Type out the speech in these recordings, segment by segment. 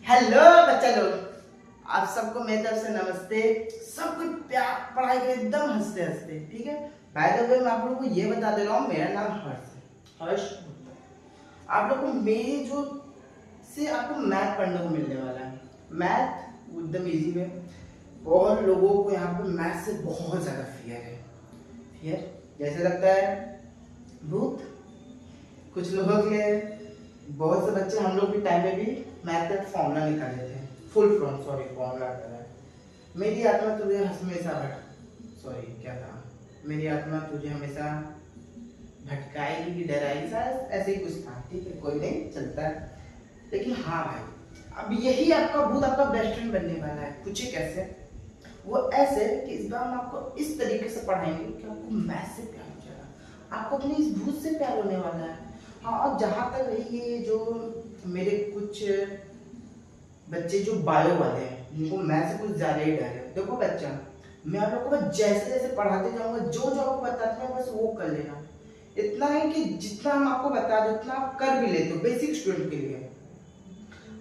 Hello बच्चा लोग, आप सबको मेरी तरफ से नमस्ते। सब कुछ प्यार पढ़ाई के एकदम हंसते हंसते, ठीक है। बाय द वे मैं आप लोगों को ये बता दे रहा हूँ, मेरा नाम हर्ष है, हर्ष गुप्ता। आप लोग को मेरी जो से आपको मैथ पढ़ने को मिलने वाला है। मैथ एकदम इजी वे। बहुत लोगों को यहाँ पे मैथ से बहुत ज्यादा फियर है। फियर जैसे लगता है भूत। कुछ लोगों के बहुत से बच्चे हम लोग के टाइम में भी मैथ का फॉर्मूला निकाले थे, फुल फॉर्म, सॉरी फॉर्मूला कर रहा है। मेरी आत्मा तुझे हमेशा सॉरी क्या था, मेरी आत्मा तुझे हमेशा भटकाएगी कि डराएगी, शायद ऐसे ही कुछ था, ठीक है, कोई नहीं, चलता है। लेकिन हाँ भाई, अब यही आपका भूत आपका बेस्ट फ्रेंड बनने वाला है। पूछे कैसे? वो ऐसे कि इस बार हम आपको इस तरीके से पढ़ाएंगे कि आपको मैथ से प्यार हो जाएगा, आपको अपने इस भूत से प्यार होने वाला है। हाँ, और जहाँ तक रही ये जो मेरे कुछ बच्चे जो बायो वाले हैं, उनको मैथ से कुछ ज्यादा ही डर है। देखो बच्चा, मैं आप लोगों को बस जैसे जैसे पढ़ाते जाऊंगा, जो जो आपको बताते हैं बस वो कर लेना। इतना है कि जितना हम आपको बता दें उतना आप कर भी लेते हो। बेसिक स्टूडेंट के लिए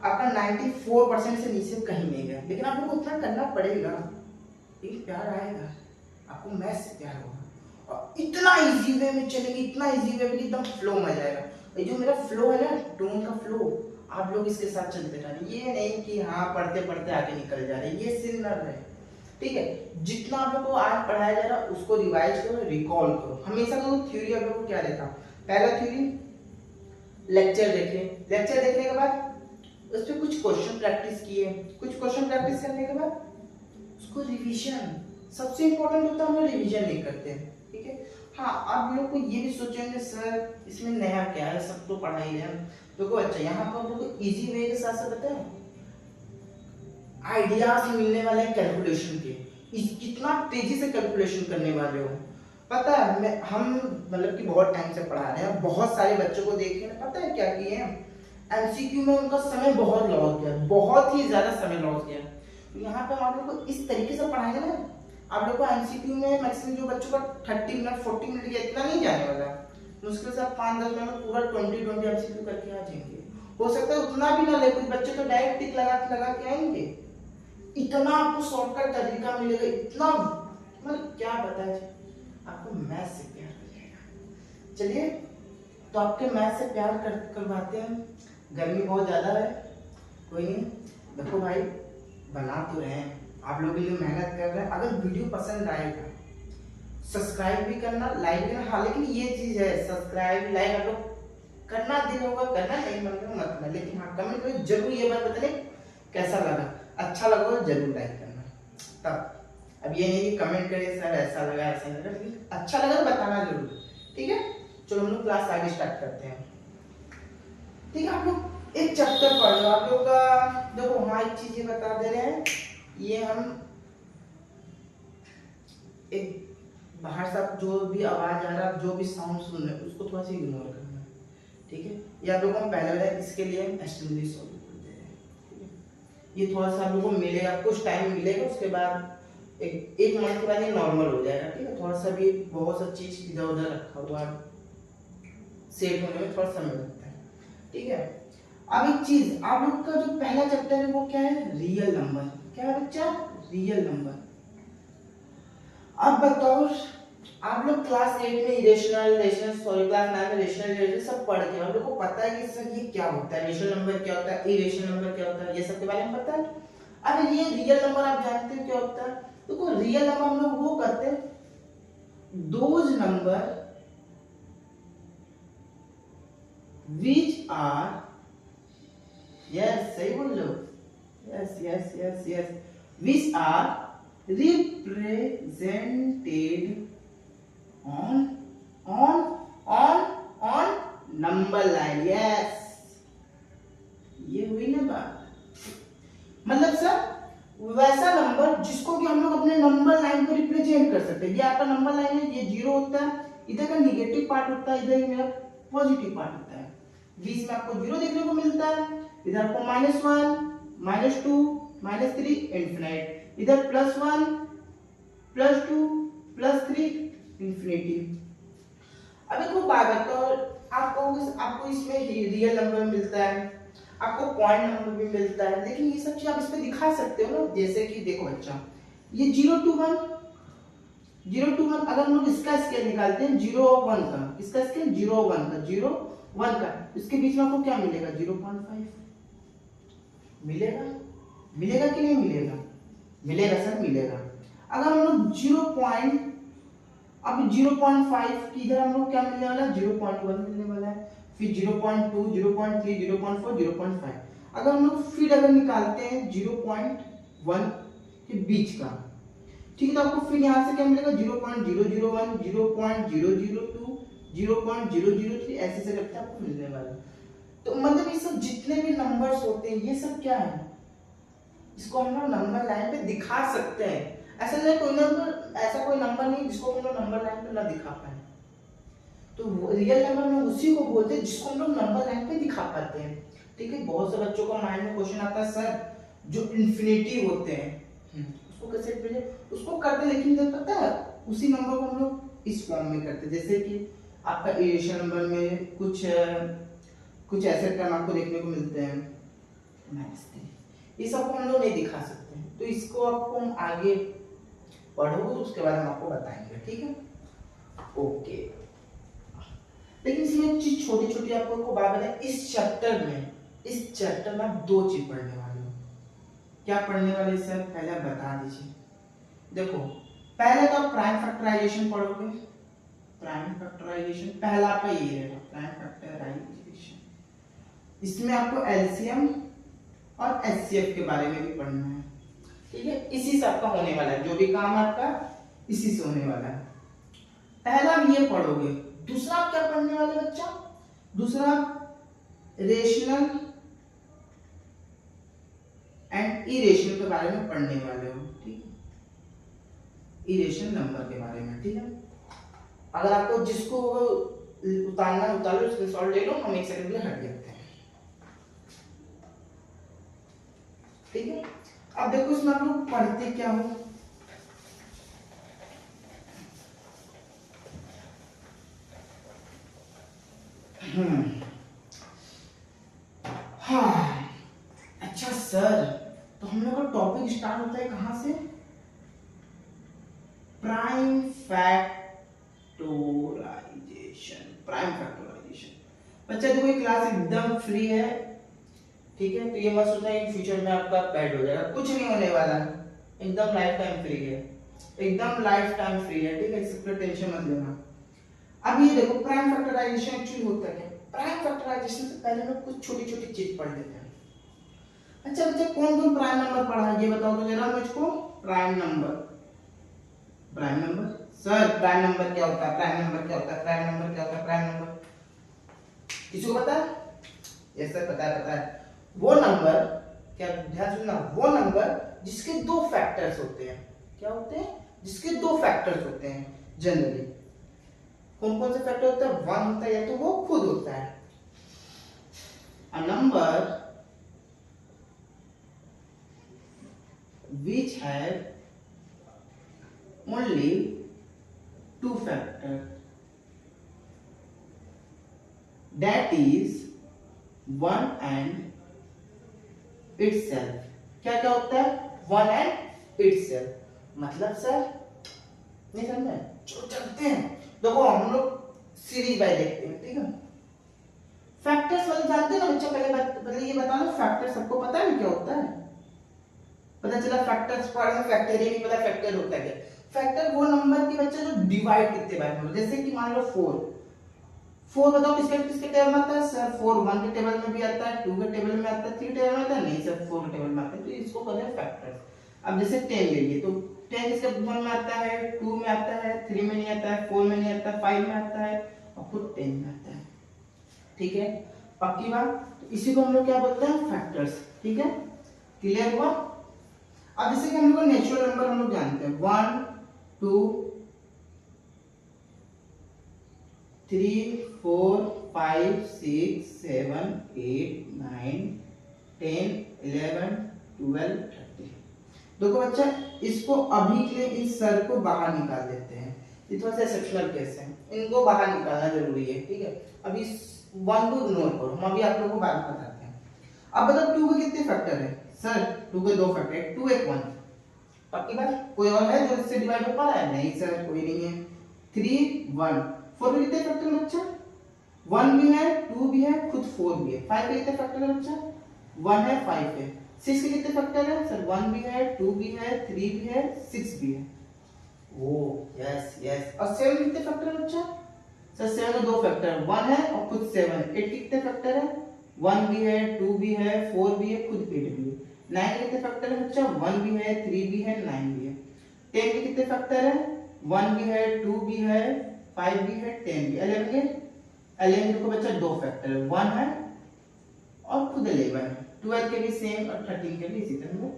आपका 94% से नीचे कहीं नहीं गया, लेकिन आप लोग को उतना करना पड़ेगा। एक प्यार आएगा, आपको मैथ से प्यार होगा, और इतना इजी वे में चलेंगे, इतना इजी वे में एकदम फ्लो मजा आएगा। ये जो मेरा फ्लो है ना, टोन का फ्लो, आप लोग इसके साथ चलते रहे। ये नहीं कि हाँ पढ़ते पढ़ते आगे निकल जा रहे, ये सीन ना रहे, ठीक है। जितना आप लोग को आज पढ़ाया जा रहा है उसको रिवाइज करो, रिकॉल करो। हमेशा तो थ्योरी आप लोग को क्या देता, पहला थ्योरी लेक्चर देखे, लेक्चर देखने के बाद उस पर कुछ क्वेश्चन प्रैक्टिस किए, कुछ क्वेश्चन प्रैक्टिस करने के बाद उसको रिवीजन, सबसे इंपॉर्टेंट होता है, हम लोग रिवीजन नहीं करते हैं, ठीक है। हाँ, आप लोग को ये भी सोचेंगे सर इसमें नया क्या है, सब तो पढ़ा ही है। देखो अच्छा, यहाँ पर आप लोग को इजी वे के साथ साथ बताएं, आइडियाज मिलने वाले हैं कैलकुलेशन के। कितना तेजी से कैलकुलेशन करने वाले हो, पता है। मैं हम मतलब कि बहुत टाइम से पढ़ा रहे हैं, बहुत सारे बच्चों को देखे ना, पता है क्या किए हैं, एमसीक्यू में उनका समय बहुत लॉस गया, बहुत ही ज्यादा समय लॉस गया। तो यहाँ पे हम आप लोग को इस तरीके से पढ़ाएंगे ना, आप लोग को एमसीक्यू में मैक्सिमम जो बच्चों का 30 मिनट 40 मिनट या इतना नहीं जाने वाला, मुश्किल से आप 5-10 मिनट में पूरा 20 एमसीक्यू करके आ जाएंगे। हो सकता है उतना भी ना ले, कुछ बच्चे तो डायरेक्ट टिक लगा के आएंगे। इतना आपको शॉर्टकट तरीका मिलेगा, इतना मतलब क्या बताए, आपको मैथ से प्यार हो जाएगा। चलिए, तो आपके मैथ से प्यार करवाते हैं। गर्मी बहुत ज्यादा है, कोई नहीं, देखो भाई बना तो रहे हैं, आप लोगों के लिए मेहनत कर रहे हैं। अगर वीडियो पसंद आएगा सब्सक्राइब भी करना, लाइक भी करना। हाँ, लेकिन ये चीज है, सब्सक्राइब लाइक आप लोग करना, दिल होगा करना, नहीं मन में मत करना। लेकिन हाँ, कमेंट करके जरूर ये बात बताने कैसा लगा, अच्छा लगा तो जरूर लाइक करना। तब अब ये नहीं कि कमेंट करे सर ऐसा लगा ऐसा लगा, लेकिन अच्छा लगा तो बताना जरूर, ठीक है। चलो हम लोग क्लास आगे स्टार्ट करते हैं, ठीक है। आप लोग एक चैप्टर पढ़ लो, आप लोग का देखो। हाँ, एक चीज ये बता दे रहे हैं, ये हम एक बाहर से जो भी आवाज आ रहा है, जो भी साउंड सुन रहे हैं उसको थोड़ा सा इग्नोर करना, ठीक है। ये आप लोगों को पहले बताया, इसके लिए हम एस्टेब्लिश सॉल्व करते हैं, ठीक है। ये थोड़ा सा आप लोगों को मिलेगा, कुछ टाइम मिलेगा, उसके बाद एक मंथ के बाद ये नॉर्मल हो जाएगा, ठीक है। थोड़ा सा भी बहुत सा चीज इधर उधर रखा हुआ सेट होने में थोड़ा समय लगता है, ठीक है। अब एक चीज, आप लोग का जो पहला चैप्टर है वो क्या है, रियल नंबर। क्या है बच्चा, रियल नंबर। अब बताओ, आप लोग क्लास 8 में क्लास 9 में रेशनल सब पढ़ के आप लोग को पता है कि सर ये क्या होता है, रेशनल नंबर क्या होता है, इरेशनल नंबर क्या होता है, ये सब के बारे में पता है। अब ये रियल नंबर आप जानते हो क्या होता है। देखो, रियल नंबर हम लोग वो करते हैं, those number which are, yes सही बोल लो, yes which are represented on number line, yes। ये हुई ना बात, मतलब सर वैसा नंबर जिसको कि हम लोग अपने नंबर लाइन को रिप्रेजेंट कर सकते हैं। ये आपका नंबर लाइन है, ये 0 होता है, इधर का निगेटिव पार्ट होता है, इधर मेरा पॉजिटिव पार्ट होता है। बीच में आपको 0 देखने को मिलता है, इधर आपको -1 -2 -3 इंफिनिट, इधर +1 +2 +3 इंफिनिटी। अब देखो बात है, तो आपको इसमें रियल नंबर मिलता है, आपको पॉइंट नंबर भी मिलता है, लेकिन ये सब चीज आप इस पे दिखा सकते हो ना। जैसे कि देखो बच्चा, ये 0 to 1, 0 to 1 अगर हम लोग इसका स्केल निकालते हैं 0 और 1 का, इसका स्केल 0 और 1 का, 0 1 का, इसके बीच में आपको क्या मिलेगा? 0.5 मिलेगा। मिलेगा कि नहीं मिलेगा? मिलेगा सर, मिलेगा। अगर हम लोग 0.5 की इधर हम लोग क्या मिलने वाला है? 0.1 मिलने वाला है, फिर 0.2, 0.3, 0.4, 0.5। अगर हम लोग फिर अगर निकालते हैं 0.1 के बीच का, ठीक है, तो आपको फिर यहाँ से क्या मिलेगा? 0.001, 0.002, 0.003, ऐसे से करके आपको मिलने वाला है। तो मतलब ये सब जितने भी नंबर्स होते हैं ये सब क्या है? इसको हम लोग नंबर लाइन पे दिखा सकते हैं। ऐसा कोई नंबर नहीं जिसको हम लोग नंबर लाइन पे ना दिखा पाए। तो रियल नंबर में उसी को बोलते हैं जिसको हम लोग नंबर लाइन पे दिखा पाते हैं। ठीक है, बहुत से बच्चों का माइंड में क्वेश्चन आता है, सर जो इन्फिनिटी होते हैं उसको कैसे भेजे? उसको करते, लेकिन जब पता है उसी नंबर को हम लोग इस फॉर्म में करते हैं। जैसे कि आपका इरेशनल नंबर में कुछ ऐसे टर्म आपको देखने को मिलते हैं, ये सब हम लोग नहीं दिखा सकते हैं। तो इसको आपको हम आगे पढ़ोगे तो उसके बाद हम आपको बताएंगे, ठीक है? ओके, लेकिन इसमें चीज छोटी छोटी आपको बात बताएं। इस चैप्टर में आप 2 चीज पढ़ने वाले हो। क्या पढ़ने वाले सर? पहले आप बता दीजिए। देखो, पहले तो आप प्राइम फैक्टराइजेशन पढ़ोगे। प्राइम फैक्टराइजेशन पहला आपका ये रहेगा, प्राइम फैक्टराइजेशन। इसमें आपको एलसीएम और एचसीएफ के बारे में भी पढ़ना है, ठीक है? इसी से आपका होने वाला है, जो भी काम आपका इसी से होने वाला है। पहला आप ये पढ़ोगे। दूसरा आप क्या पढ़ने वाले बच्चा? दूसरा रेशनल एंड इरेशनल के बारे में पढ़ने वाले हो, ठीक है? इरेशनल नंबर के बारे में, ठीक है? अगर आपको जिसको उतारना उतार लो, स्क्रीनशॉट ले लो, हम 1 सेकंड के लिए हट जाते हैं, ठीक है? अब देखो इसमें आप लोग पढ़ते क्या हो। हाँ, अच्छा सर, तो हम लोग का टॉपिक स्टार्ट होता है कहां से? Prime factorization. Prime factorization. बच्चा देखो ये क्लास एकदम फ्री है, ठीक है? तो ये मत सोचना कि फ्यूचर में आपका बैड हो जाएगा, कुछ नहीं होने वाला है। एकदम लाइफ टाइम फ्री है, एकदम लाइफ टाइम फ्री है, ठीक है? इसका टेंशन मत लेना। अब ये देखो प्राइम फैक्टराइजेशन एक्चुअली होता क्या है? प्राइम फैक्टराइजेशन से पहले हम कुछ छोटी छोटी चीज पढ़ लेते हैं। अच्छा बच्चा, कौन कौन प्राइम नंबर पढ़ा है ये बताओ तो जरा मुझको। Prime number, prime number sir, prime number क्या होता है? प्राइम नंबर क्या होता है? प्राइम नंबर क्या होता है? प्राइम नंबर किसी को पता है? यस सर, पता है। वो नंबर, क्या ध्यान सुनना, वो नंबर जिसके 2 फैक्टर्स होते हैं। क्या होते हैं? जिसके 2 फैक्टर्स होते हैं जनरली। कौन कौन से फैक्टर होता है? 1 होता है या तो वो खुद होता है। A number which have only 2 factors, that is 1 and itself। क्या क्या होता है? 1 and itself। मतलब सर नहीं समझे? चलो चलते हैं। देखो हम लोग सीरीज बाय देखते हैं, ठीक है? फैक्टर्स वाले जानते हैं ना बच्चा? पहले ये बता लो, फैक्टर सबको पता है क्या होता है? पता चला फैक्टर्स पढ़ में फैक्टर ही नहीं पता फैक्टर होता है क्या? फैक्टर वो नंबर की बच्चा जो डिवाइड कितने बार करो। जैसे कि मान लो 4 बताओ किसके किसके टेबल में आता है? सर 4 1 के टेबल में भी आता है, 2 के टेबल में आता है, 3 टेबल में आता है? नहीं सर, 4 के टेबल में आता है। तो इसको कहते हैं फैक्टर्स। अब जैसे 10 ले लिए तो 10 किसके टेबल में आता है? 2 में आता है, 3 में नहीं आता है, 4 में नहीं आता है, 5 में आता है और खुद 10 में आता है, ठीक है? पक्की बात? तो इसी को हम लोग क्या बोलते हैं? फैक्टर्स, ठीक है? क्लियर हुआ? अब जैसे कि हम लोग नेचुरल नंबर हम लोग जानते हैं 1 2 3 4 5 6 7 8 9 10 11 12 13। देखो बच्चा, इसको अभी के लिए इस सर को बाहर निकाल देते हैं। ये थोड़ा सा एक्सेप्शनल केस है, इनको बाहर निकालना जरूरी है, ठीक है? अभी 1 को इग्नोर करो, हम अभी आप लोगों को बाद में बताते हैं। अब बताओ 2 के कितने फैक्टर है सर? 2 के 2 फैक्टर है, 2 1 पक्की बात। कोई और है जो इससे डिवाइड हो पा रहा है? नहीं सर कोई नहीं है। 3 1 4 के कितने फैक्टर है बच्चा? 1 भी है 2 भी है खुद 4 भी है। 5 के कितने फैक्टर है बच्चा? 1 है 5 है। 6 के कितने फैक्टर है सर? 1 भी है 2 भी है 3 भी है 6 भी है। ओ यस यस। और 7 के कितने फैक्टर है बच्चा? सर 7 के 2 फैक्टर 1 है और खुद 7 है। 8 के कितने फैक्टर है? 1 भी है 2 भी है 4 भी है खुद 8 भी है। 9 के कितने फैक्टर है बच्चा? 1 भी है 3 भी है 9 भी है। 10 के कितने फैक्टर है? 1 भी है 2 भी है 5 भी है 10 भी। 11 के 11 देखो बच्चा 2 फैक्टर है, 1 है और खुद 11 है। 12 के भी सेम और 13 के भी इसी तरह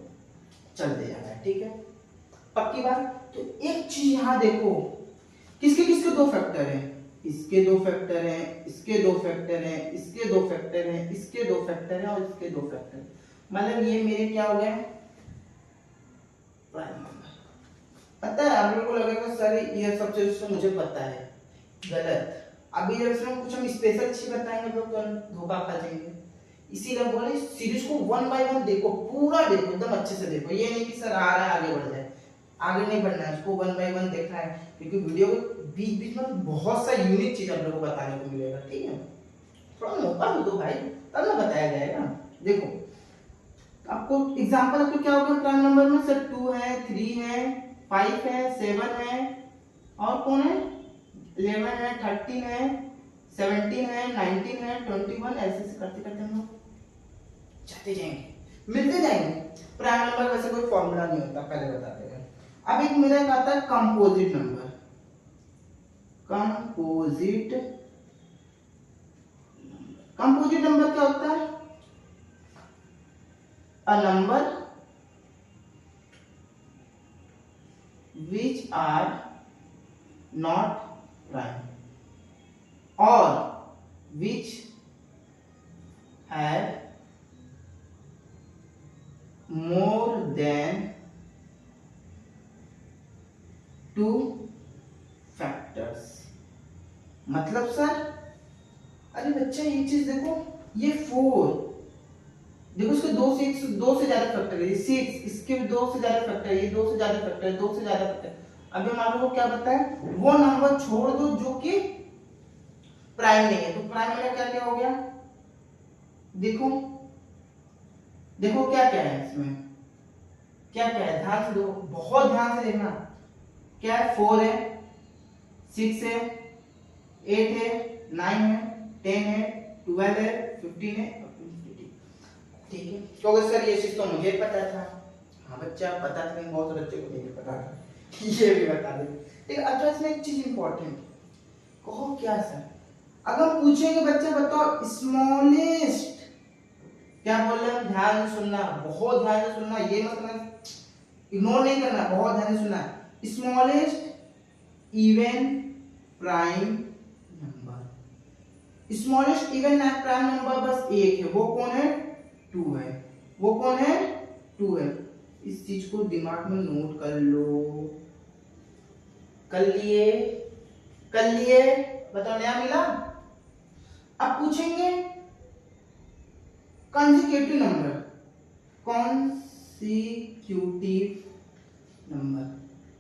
चलते जाना है। ठीक है पक्की बात। तो एक चीज यहां देखो, किसके किसके 2 फैक्टर हैं? इसके 2 फैक्टर हैं, इसके 2 फैक्टर हैं, इसके 2 फैक्टर हैं, इसके 2 फैक्टर हैं और इसके 2 फैक्टर। मतलब ये मेरे क्या हो गए? Prime number. पता है आप लोगों को लगेगा सर ये सब चीज तो मुझे पता है, गलत। अभी जब इसमें कुछ हम स्पेशल चीज बताएंगे तो धोखा खा जाएंगे। इसीलिए बोले सीरीज को 1 बाय 1 देखो, पूरा देखो, एकदम अच्छे से देखो। ये नहीं कि सर आ रहा है आगे बढ़ जाए, आगे नहीं बढ़ना है, इसको 1 बाय 1 देखना है। क्योंकि वीडियो के बीच बीच में बहुत सा यूनिक चीज आप लोगों को बताने को मिलेगा। ठीक है थोड़ा मौका दो भाई, तब ना बताया जाएगा। देखो आपको एग्जांपल आपको क्या होगा प्राइम नंबर में? सर 2 है 3 है 5 है 7 है और कौन है? 11 है 13 है 17 है 19 है 21। ऐसे करते करते हम लोग जाते जाएंगे, मिलते जाएंगे। प्राइम नंबर वैसे कोई फॉर्मूला नहीं होता, पहले बताते हैं। अब एक मेरा एक आता है composite number. Composite composite number क्या होता है? a number which are not prime or which have more than 2 factors। मतलब सर अरे बच्चा ये चीज देखो, ये 4 देखो इसके 2 से ज्यादा फैक्टर है, ये 6 इसके भी 2 से ज्यादा फैक्टर है, ये 2 से ज्यादा फैक्टर है, 2 से ज्यादा फैक्टर। अभी हम आपको क्या बताएं? वो नंबर छोड़ दो जो कि प्राइम नहीं है। तो प्राइम मेरा क्या क्या हो गया? देखो देखो क्या क्या है इसमें, क्या क्या है ध्यान से देखो, बहुत ध्यान से देखना। क्या है? 4 है 6 है 8 है 9 है 10 है 12 है 15 है। ठीक है क्योंकि सर ये चीज तो मुझे पता था। हाँ बच्चा पता था, लेकिन बहुत से बच्चे को नहीं पता था, ये भी बता दे। ठीक है अच्छा इसमें एक चीज इंपॉर्टेंट कहो क्या सर? अगर हम पूछेंगे बच्चे बताओ स्मॉलेस्ट, क्या बोल रहे हैं? ध्यान से सुनना, बहुत ध्यान से सुनना, ये मतलब इग्नोर नहीं करना, बहुत ध्यान से सुनना। Smallest even prime number, smallest even prime number बस एक है, वो कौन है? 2 है। वो कौन है? 2 है। इस चीज को दिमाग में नोट कर लो। कर लिए? कर लिए? बताओ नया मिला? अब पूछेंगे कंसेक्यूटिव नंबर, कंसेक्यूटिव नंबर।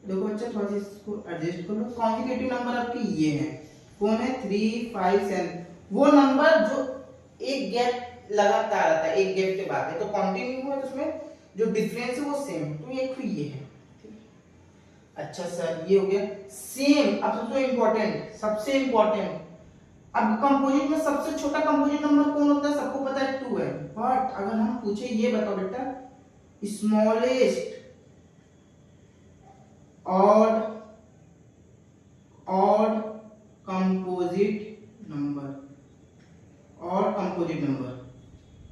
देखो बच्चा थोड़ा सा इसको एडजस्ट कर लो। कंसेक्यूटिव नंबर आपके ये हैं, कौन है? 3 5 7। वो नंबर जो एक गैप लगातार आता है, एक गैप के बाद है तो कंटिन्यू है, तो उसमें जो डिफरेंस है वो सेम है। तो एक तो ये है। अच्छा सर ये हो गया सेम। अब सबसे इंपॉर्टेंट अब कंपोजिट में सबसे छोटा कंपोजिट नंबर कौन होता है? सबको पता है 2 है। बट अगर हम पूछे ये बताओ बेटा स्मॉलेस्ट ऑड कंपोजिट नंबर, और कंपोजिट नंबर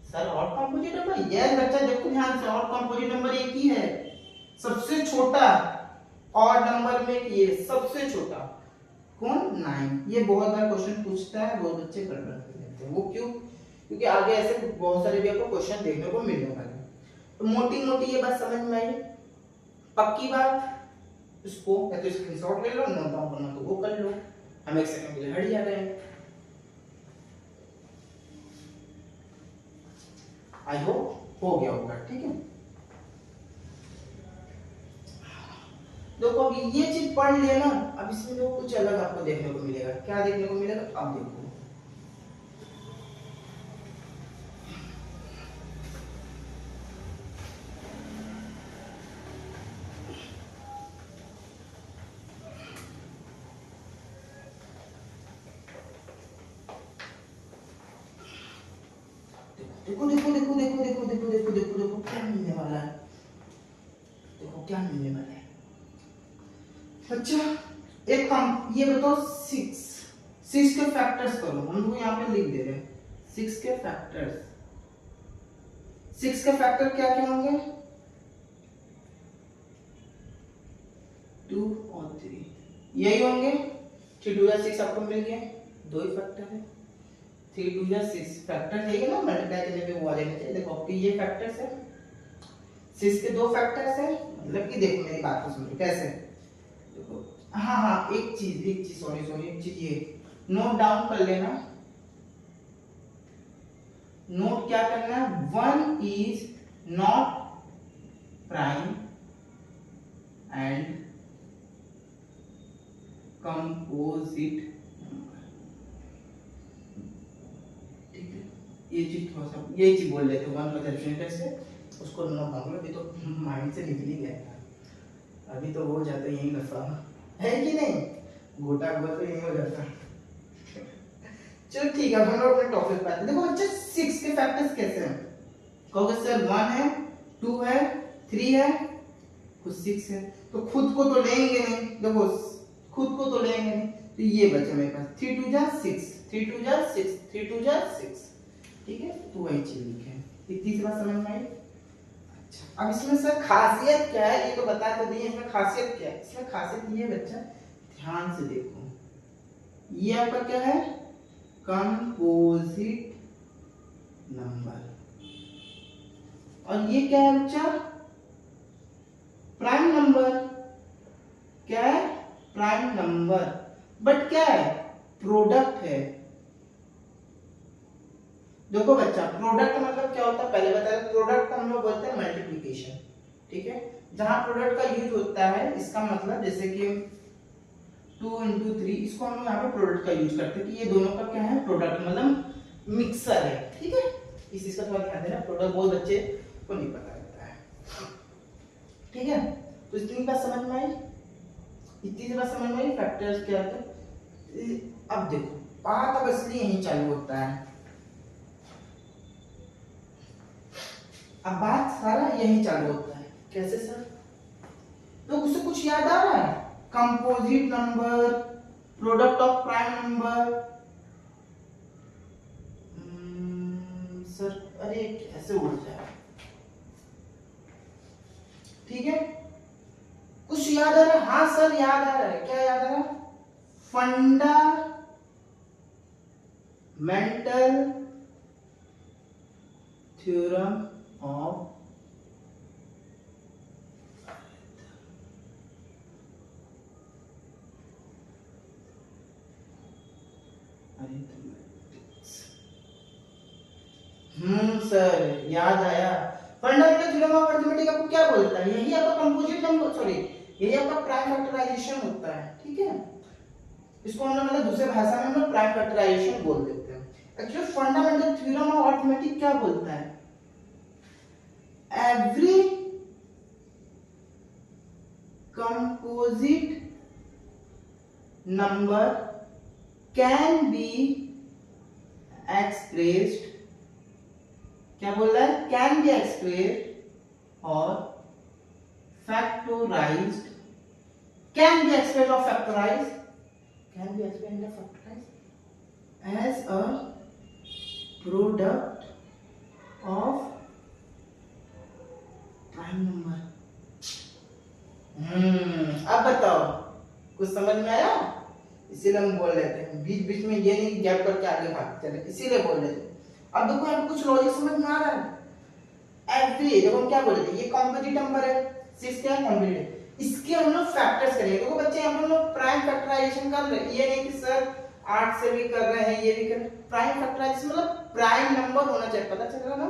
सर, और कंपोजिट नंबर? यस बच्चा देखो ध्यान से, और कंपोजिट नंबर एक ही है, सबसे छोटा और नंबर में ये सबसे छोटा कौन? 9। ये बहुत बार क्वेश्चन पूछता है, बहुत बच्चे गड़बड़ कर देते हैं। वो क्यों? क्योंकि आगे ऐसे बहुत सारे भी आपको क्वेश्चन देखने को मिलने वाले हैं। तो मोटी मोटी ये बात समझ में आई, पक्की बात। इसको या तो स्क्रीनशॉट ले लो, नोट डाउन करना तो वो कर लो। हम एक सेकंड के लिए हट जा रहे हैं। आई होप हो गया होगा, ठीक है। देखो अब ये चीज पढ़ लिया ना, अब इसमें देखो कुछ अलग आपको देखने को मिलेगा। क्या देखने को मिलेगा, अब देखो। देखो देखो देखो देखो देखो देखो देखो देखो देखो क्या मिलने वाला है, देखो क्या मिलने वाला है। अच्छा एक काम ये बताओ, सिक्स के फैक्टर्स करो। हम लोग यहाँ पे लिख दे रहे हैं सिक्स के फैक्टर्स। सिक्स के फैक्टर क्या क्या होंगे, 2 और 3 यही होंगे। 3 2 6 आपको मिल गया, दो ही फैक्टर है। 3 2 6 फैक्टर है ना, मल्टीप्लाई करने पे वो आ जाना चाहिए। देखो आपके ये फैक्टर्स है, 6 के दो फैक्टर्स है। मतलब कि देखो मेरी बात को समझो कैसे। देखो हाँ एक चीज सॉरी एक चीज ये नोट डाउन कर लेना। नोट क्या करना है, 1 is not prime and composite number, ठीक है। ये चीज थोड़ा सा ये चीज बोल लेते 1 प्लस एब्सोल्यूट से, उसको नोट डाउन करो। अभी तो माइंड से निकल ही गया था, अभी तो हो जाता यही नफा है कि नहीं, गोटा हुआ तो यही हो जाता। चलो ठीक है, हम लोग अपने टॉपिक पे आते हैं। देखो बच्चे 6 के फैक्टर्स कैसे हैं, कहोगे सर 1 है 2 है 3 है खुद 6 है, तो खुद को तो लेंगे नहीं। देखो खुद को तो लेंगे नहीं, तो ये बचा मेरे पास 3 2 6 3 2 6 3 2 6, ठीक है। तो वही चीज लिखे हैं। इतनी सी बात समझ में आई। अच्छा अब इसमें सर खासियत क्या है, ये तो बता तो दिए, इसमें खासियत क्या है। इसमें खासियत ये बच्चा ध्यान से देखो, ये आपका क्या है, कंपोजिट नंबर। और ये क्या है बच्चा, प्राइम नंबर। क्या है, प्राइम नंबर। बट क्या है, प्रोडक्ट है। देखो बच्चा प्रोडक्ट मतलब क्या होता है पहले बताया, प्रोडक्ट हम लोग बोलते हैं मल्टीप्लिकेशन, ठीक है। जहां प्रोडक्ट का यूज होता है, इसका मतलब जैसे कि 2 into 3, इसको हम यहाँ पे प्रोडक्ट का यूज करते हैं कि ये दोनों का क्या है, प्रोडक्ट मतलब मिक्सर है, ठीक है। इस चीज का थोड़ा ध्यान देना, प्रोडक्ट बहुत बच्चे को नहीं पता रहता है, ठीक है। तो इतनी बात समझ में आई, इतनी सी बात समझ में आई फैक्टर्स क्या होते हैं। अब देखो बात अब असली यहीं चालू होता है, अब बात सारा यहीं चालू होता है। कैसे सर, तो उससे कुछ याद आ रहा है, composite number, product of prime number. Sir अरे कैसे उड़ जाए, ठीक है। कुछ याद आ रहा है, हाँ सर याद आ रहा है। क्या याद आ रहा है, फंडामेंटल थ्योरम ऑफ सर याद आया। फंडामेंटल थ्योरम ऑफ अरिथमेटिक आपको क्या बोलता है, यही आपका कंपोजिट नंबर, सॉरी यही आपका प्राइम फैक्टराइजेशन होता है, ठीक है। इसको हम लोग मतलब दूसरे भाषा में हम लोग प्राइम फैक्टराइजेशन बोल देते हैं। Actually fundamental theorem of arithmetic क्या बोलता है, every composite number can be expressed, क्या बोल रहा है, कैन बी एक्सप्रेस्ड और फैक्टराइज्ड, कैन बी एक्सप्रेस्ड और फैक्टराइज्ड, कैन बी एक्सप्रेस्ड और factorized as a product of prime number. अब बताओ कुछ समझ में आया, इसीलिए हम बोल रहे थे बीच बीच में ये नहीं गैप करके आगे भागते चले, इसीलिए बोल रहे थे। अब देखो यहाँ कुछ लॉजिक समझ में आ रहा है। एवरी देखो हम क्या बोले थे, ये कंपोजिट नंबर है, 6 क्या है कंपोजिट है, इसके हम लोग फैक्टर्स करेंगे। देखो बच्चे हम लोग प्राइम फैक्टराइजेशन कर रहे हैं, ये नहीं कि सर 8 से भी कर रहे हैं ये भी कर रहे हैं। प्राइम फैक्टराइजेशन मतलब प्राइम नंबर होना चाहिए, पता चल रहा ना,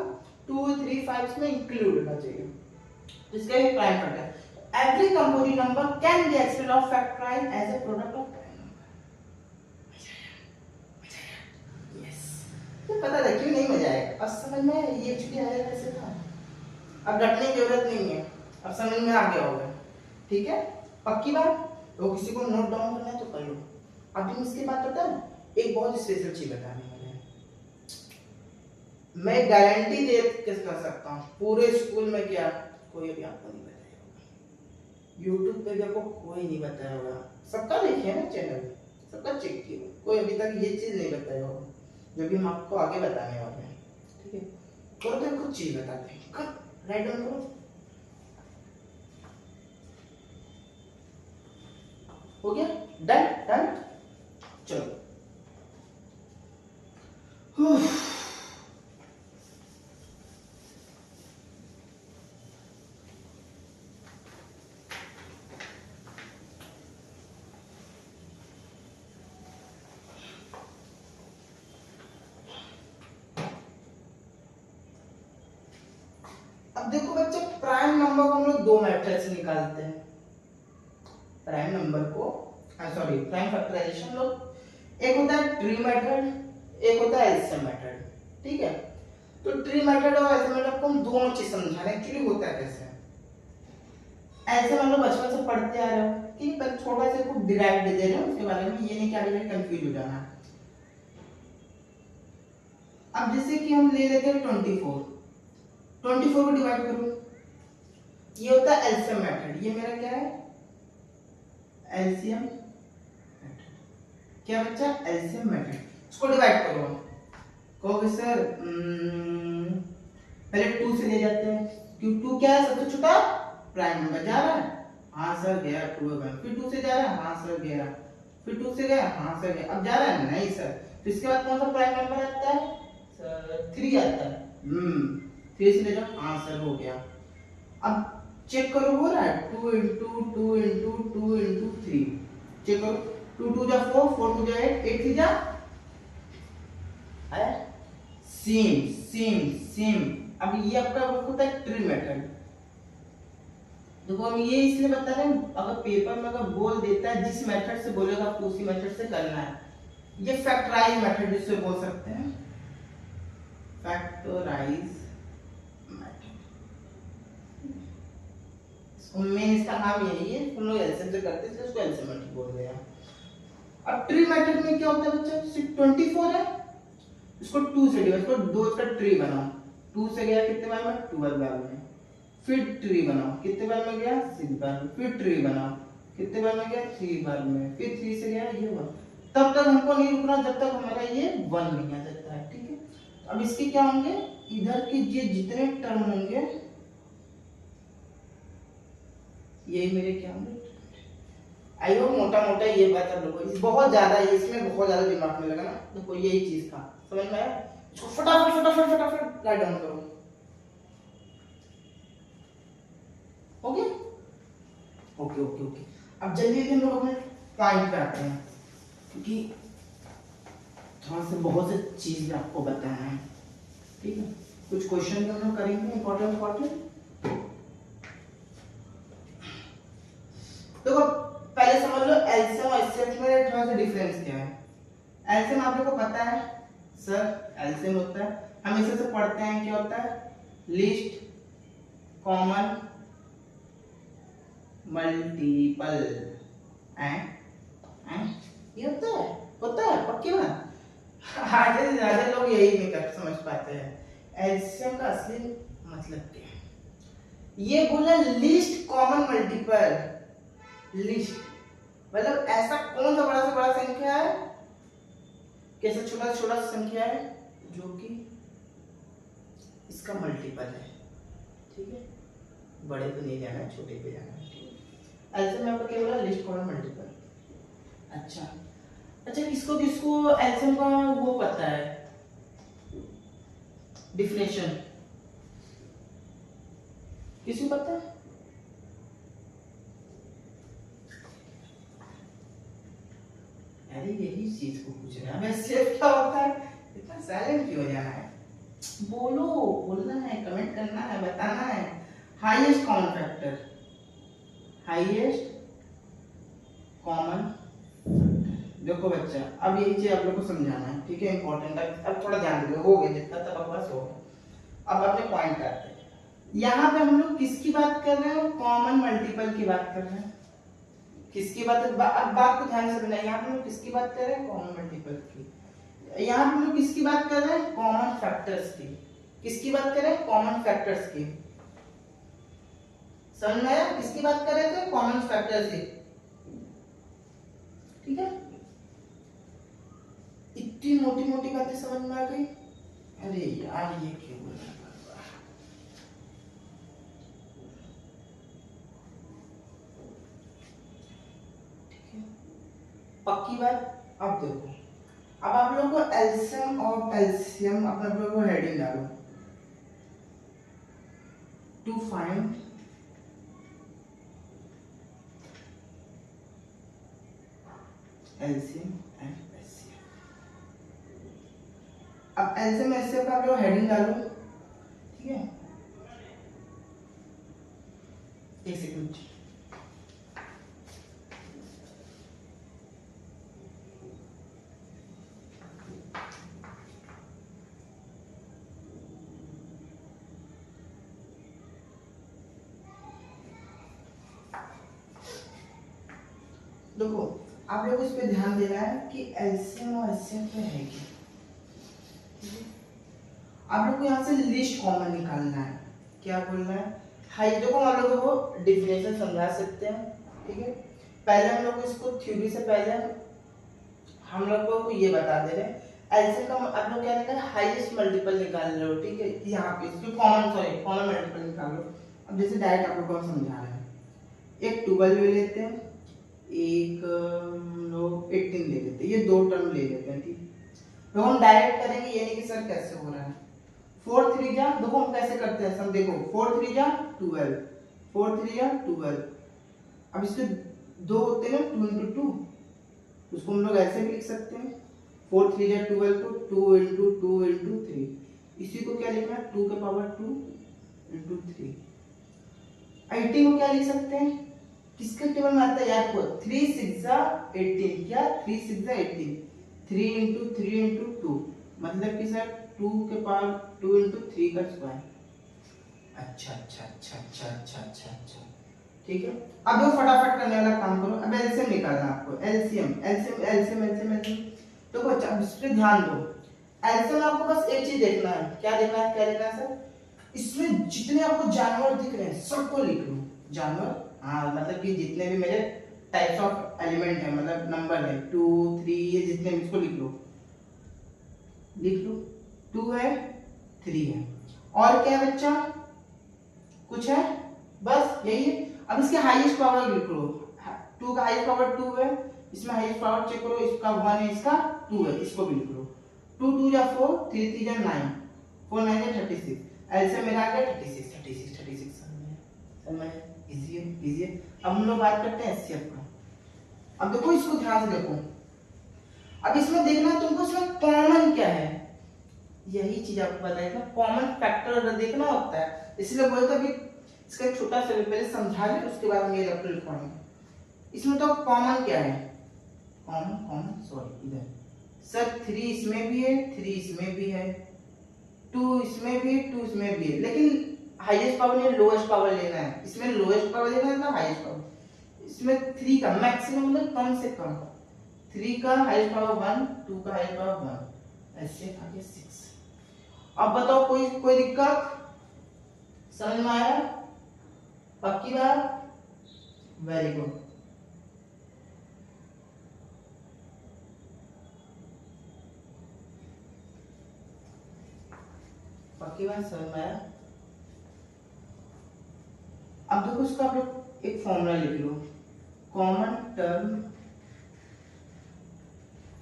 2 3 5 में इंक्लूड होना चाहिए, तो इसका एक प्राइम फैक्टर है। Every composite number can be expressed of factorize as a product of prime number. Yes, तो पता था क्यों नहीं मजा आएगा, अब समझ में आया ये चीजें आया कैसे था। अब डटने की जरूरत नहीं है, अब समझ में आ गया होगा, ठीक है, पक्की बात। तो किसी को नोट डाउन करना है तो कर लो। अभी इसके बाद पता है एक बहुत स्पेशल चीज बताने वाले हैं, मैं गारंटी दे के कर सकता हूँ पूरे स्कूल में क्या कोई अभी आपको नहीं बताया होगा, यूट्यूब पे भी आपको कोई नहीं बताया होगा, सबका देखिए ना चैनल, सबका चेक किया, कोई अभी तक ये चीज नहीं बताया होगा जो भी हम आपको आगे बताने वाले हैं, ठीक है। करो तो कुछ चीज बताते हैं, राइट डाउन करो। हो गया, डन डन, चलो। अब देखो बच्चे, प्राइम नंबर को हम लोग दो मेथड से निकालते हैं। प्राइम नंबर को सॉरी प्राइम फैक्टराइजेशन लोग, एक होता है ट्री मेथड, एक होता है एलसीएम मेथड, ठीक है। तो ट्री मेथड और एलसीएम मेथड को हम दोनों चीज समझा रहे हैं एक्चुअली होता है कैसे। ऐसे हम लोग बचपन से पढ़ते आ रहे हो, ठीक है, पर छोटा सा कुछ डिराइव दे रहे हो उसके बारे में, ये नहीं कि आगे कंफ्यूज हो जाना। अब जैसे कि हम ले लेते हैं 24 को डिवाइड करो, ये होता है एलसीएम मेथड, ये मेरा क्या है एलसीएम मेथड, क्या बच्चा एलसीएम मेथड। इसको डिवाइड करो, कहोगे सर पहले 2 से ले जाते हैं, क्यों 2 क्या है सबसे छोटा प्राइम नंबर, जा रहा है हाँ सर गया 2 है, फिर 2 से जा रहा है हाँ सर गया, फिर 2 से गया हाँ सर गया, अब जा रहा है नहीं सर, तो इसके बाद कौन सा प्राइम नंबर आता है सर 3 आता है, 3 से ले जाओ हाँ सर हो गया। अब चेक करो हो रहा है 2 into 2 into 2 into 3, चेक करो 2 2 जा 4 4 2 जा 8 8 3 जा आया, सेम सेम सेम। अब ये आपका होता है ट्री मेथड। देखो हम ये इसलिए बता रहे हैं, अगर पेपर में अगर बोल देता है जिस मेथड से बोलेगा आपको उसी मेथड से करना है। ये फैक्टराइज मेथड जिससे बोल सकते हैं, फैक्टराइज मेथड, मेन इसका नाम यही है, हम लोग एलसीएम से करते हैं इसलिए इसको एलसीएम मेथड बोल रहे हैं। अब ट्री मेथड में क्या होता है बच्चा, सिर्फ 24 है, इसको 2 से डिवाइड करो, 2 का ट्री बनाओ, 2 से गया कितने बार में 12 बार में, फिर ट्री बनाओ कितने बार में गया 6 बार में, फिर ट्री बनाओ कितने बार में गया 3 बार में, फिर 3 से गया ये 1, तब तक हमको नहीं रुकना जब तक हमारा ये 1 नहीं आ जाता है, ठीक है। अब इसके क्या होंगे, इधर के ये जितने टर्म होंगे ये मेरे क्या होंगे, आई होप मोटा मोटा ये बात आप लोगों को बहुत ज्यादा है, इसमें बहुत ज्यादा दिमाग में लगा ना, देखो यही चीज था, समझ में आया। इसको फटाफट फटाफट फटाफट राइट डाउन करो, हो गया, ओके ओके ओके। अब जल्दी जल्दी हम लोग अपने पॉइंट पे आते हैं, क्योंकि थोड़ा सा बहुत से चीज आपको बताना है, ठीक है। कुछ क्वेश्चन हम लोग करेंगे इंपॉर्टेंट इंपॉर्टेंट। देखो पहले समझ लो एलसीएम और एचसीएफ में थोड़ा सा डिफरेंस क्या है। एलसीएम आप लोगों को पता है सर, एलसीएम होता है हमेशा से पढ़ते हैं क्या होता है, लिस्ट कॉमन मल्टीपल ये होता है पक्की बात। आधे से ज्यादा लोग यही नहीं कर समझ पाते हैं एलसीएम का असली मतलब क्या है। ये बोला लिस्ट कॉमन मल्टीपल, लिस्ट मतलब ऐसा कौन सा बड़ा से बड़ा संख्या है, कैसे छोटा से छोटा संख्या है जो कि इसका मल्टीपल है, ठीक है। बड़े पे नहीं जाना है, छोटे पे जाना है, ठीक है। ऐसे में आपको क्या बोला लिस्ट कॉमन मल्टीपल। अच्छा अच्छा, किसको किसको एलसीएम का वो पता है डिफिनेशन, किसी पता है? अरे यही चीज को पूछ रहा है, वैसे क्या होता है, इतना साइलेंट क्यों हो जाना है, बोलो बोलना है, कमेंट करना है, बताना है। Highest common factor, highest common. देखो बच्चा, अब यही चीज आप लोग को समझाना है, ठीक है, इंपॉर्टेंट है। अब थोड़ा ध्यान दो, हो गए जितना तक बकवास हो गया। अब अपने पॉइंट करते हैं। यहाँ पे हम लोग किसकी बात कर रहे हैं? कॉमन मल्टीपल की बात कर रहे हैं। किसकी बात? अब बात को ध्यान से सुनना। यहाँ पे हम लोग किसकी बात कर रहे हैं? कॉमन मल्टीपल की। यहाँ पे हम लोग किसकी बात कर रहे हैं? कॉमन फैक्टर्स की। किसकी बात कर रहे हैं? कॉमन फैक्टर्स की। समझ में आया? किसकी बात कर रहे थे? कॉमन फैक्टर्स की, ठीक है। इतनी मोटी मोटी बातें समझ में आ गई? अरे यार ये क्यों बोल रहा? पक्की बात। अब देखो, अब आप लोगों को एलसीएम और एलसीएम अपने आप लोगों को हेडिंग डालो, to find LCM and LCM. अब एलसीएम एलसीएम का आप लोग हेडिंग डालो, ठीक है। एक सेकंड, देखो आप लोग इस पे ध्यान देना है कि एलसीएम और एलसीएम क्या है क्या। आप लोग को यहाँ से लिस्ट कॉमन निकालना है। क्या बोलना है? हाई। देखो हम लोग को डिफिनेशन समझा सकते हैं, ठीक है। पहले हम लोग इसको थ्योरी से पहले हम लोग को ये बता दे रहे हैं, एलसीएम का आप लोग क्या निकाल, हाईएस्ट मल्टीपल निकाल रहे हो, ठीक है। यहाँ पे इसको कॉमन, सॉरी कॉमन मल्टीपल निकाल लो। अब जैसे डायरेक्ट आप लोग को समझा रहे हैं, एक 12 ले लेते हैं, एक लोग 18 ले लेते हैं, ये दो टर्म ले लेते हैं, ठीक। तो हम डायरेक्ट करेंगे, ये नहीं कि सर कैसे हो रहा है। 4 3 जा, देखो हम कैसे करते हैं सब, देखो 4 3 जा 12, 4 3 जा 12। अब इसके दो होते हैं 2 into 2, उसको हम लोग ऐसे भी लिख सकते हैं, 4 3 जा 12 को 2 into 2 into 3। इसी को क्या लिखना है? 2 के पावर 2 into 3। 18 को क्या लिख सकते हैं? किसके टेबल में आता है यार? को 3 6 जा 18, क्या 3 6 जा 18, 3 into 3 into 2, मतलब कि सर 2 के पावर 2 into 3 का स्क्वायर। अच्छा अच्छा अच्छा अच्छा अच्छा अच्छा अच्छा, ठीक है। अब वो फटाफट करने वाला काम करो। अब एलसीएम निकालना है आपको, LCM LCM LCM LCM LCM. तो कुछ अब इस पे ध्यान दो। एलसीएम आपको बस एक चीज देखना है, क्या देखना है? क्या देखना है सर? इसमें जितने आपको जानवर दिख रहे हैं सबको लिख लो। जानवर, हाँ, मतलब कि जितने भी मेरे टाइप्स ऑफ एलिमेंट है, मतलब नंबर है 2 3, ये जितने भी, इसको लिख लो, लिख लो। 2 है, 3 है, और क्या है बच्चा? कुछ है? बस यही है। अब इसके हाईएस्ट पावर लिख लो। 2 का हाईएस्ट पावर 2 है, इसमें हाईएस्ट पावर चेक करो, इसका 1 है, इसका 2 है, इसको भी लिख लो। 2 2 जा 4, 3 3 जा 9, 4 9 जा 36। ऐसे मेरा आ गया 36 36 36। समझ में? इजी है, इजी है। अब हम लोग बात करते हैं एचसीएफ का। अब देखो इसको ध्यान से देखो। अब इसमें देखना है तुमको, इसमें कॉमन क्या है, यही चीज आपको बताएगा। कॉमन फैक्टर अगर देखना होता है, इसलिए बोलते अभी इसका एक छोटा सा पहले समझा ले, उसके बाद हम ये चैप्टर लिखवाएंगे। इसमें तो कॉमन क्या है? कॉमन कॉमन सॉरी इधर सर 3 इसमें भी है, 3 इसमें भी है, 2 इसमें भी है, 2 इसमें भी है, लेकिन हाईएस्ट पावर ने लोएस्ट पावर लेना है। इसमें लोएस्ट पावर लेना है ना हाईएस्ट पावर। इसमें 3 का मैक्सिमम में कम से कम, 3 का हाईएस्ट पावर 1, 2 का हाईएस्ट पावर 1, ऐसे आगे 6। अब बताओ कोई दिक्कत? समझ में आया? पक्की बात? Very good. पक्की बात, समझ में आया? अब देखो इसका आप लोग एक फॉर्मूला लिख लो, कॉमन टर्म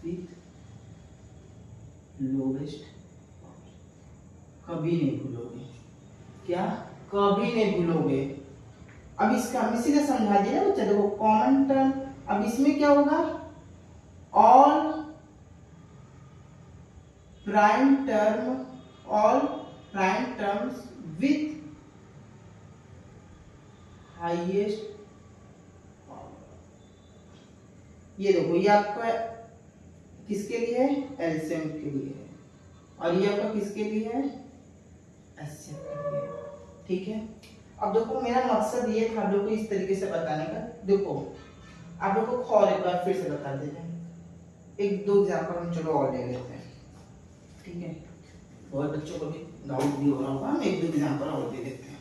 विथ लोवेस्ट, कभी नहीं भूलोगे। क्या? कभी नहीं भूलोगे। अब इसका हम इसी ने समझा दिया बच्चा। देखो कॉमन टर्म, अब इसमें क्या होगा? All prime term, all prime terms with highest power. ये देखो, ये आपका किसके लिए है? एलसीएम के लिए है, और ये आपका किसके लिए है? एचसीएफ के लिए। ठीक है, अब देखो मेरा मकसद ये था आप लोगों को इस तरीके से बताने का। देखो आप लोगों को और एक बार फिर से बता देते हैं, एक दो एग्जांपल हम चलो और ले लेते हैं। ठीक है, और बच्चों को भी डाउट भी हो रहा होगा, हम एक दो एग्जांपल और दे देते हैं।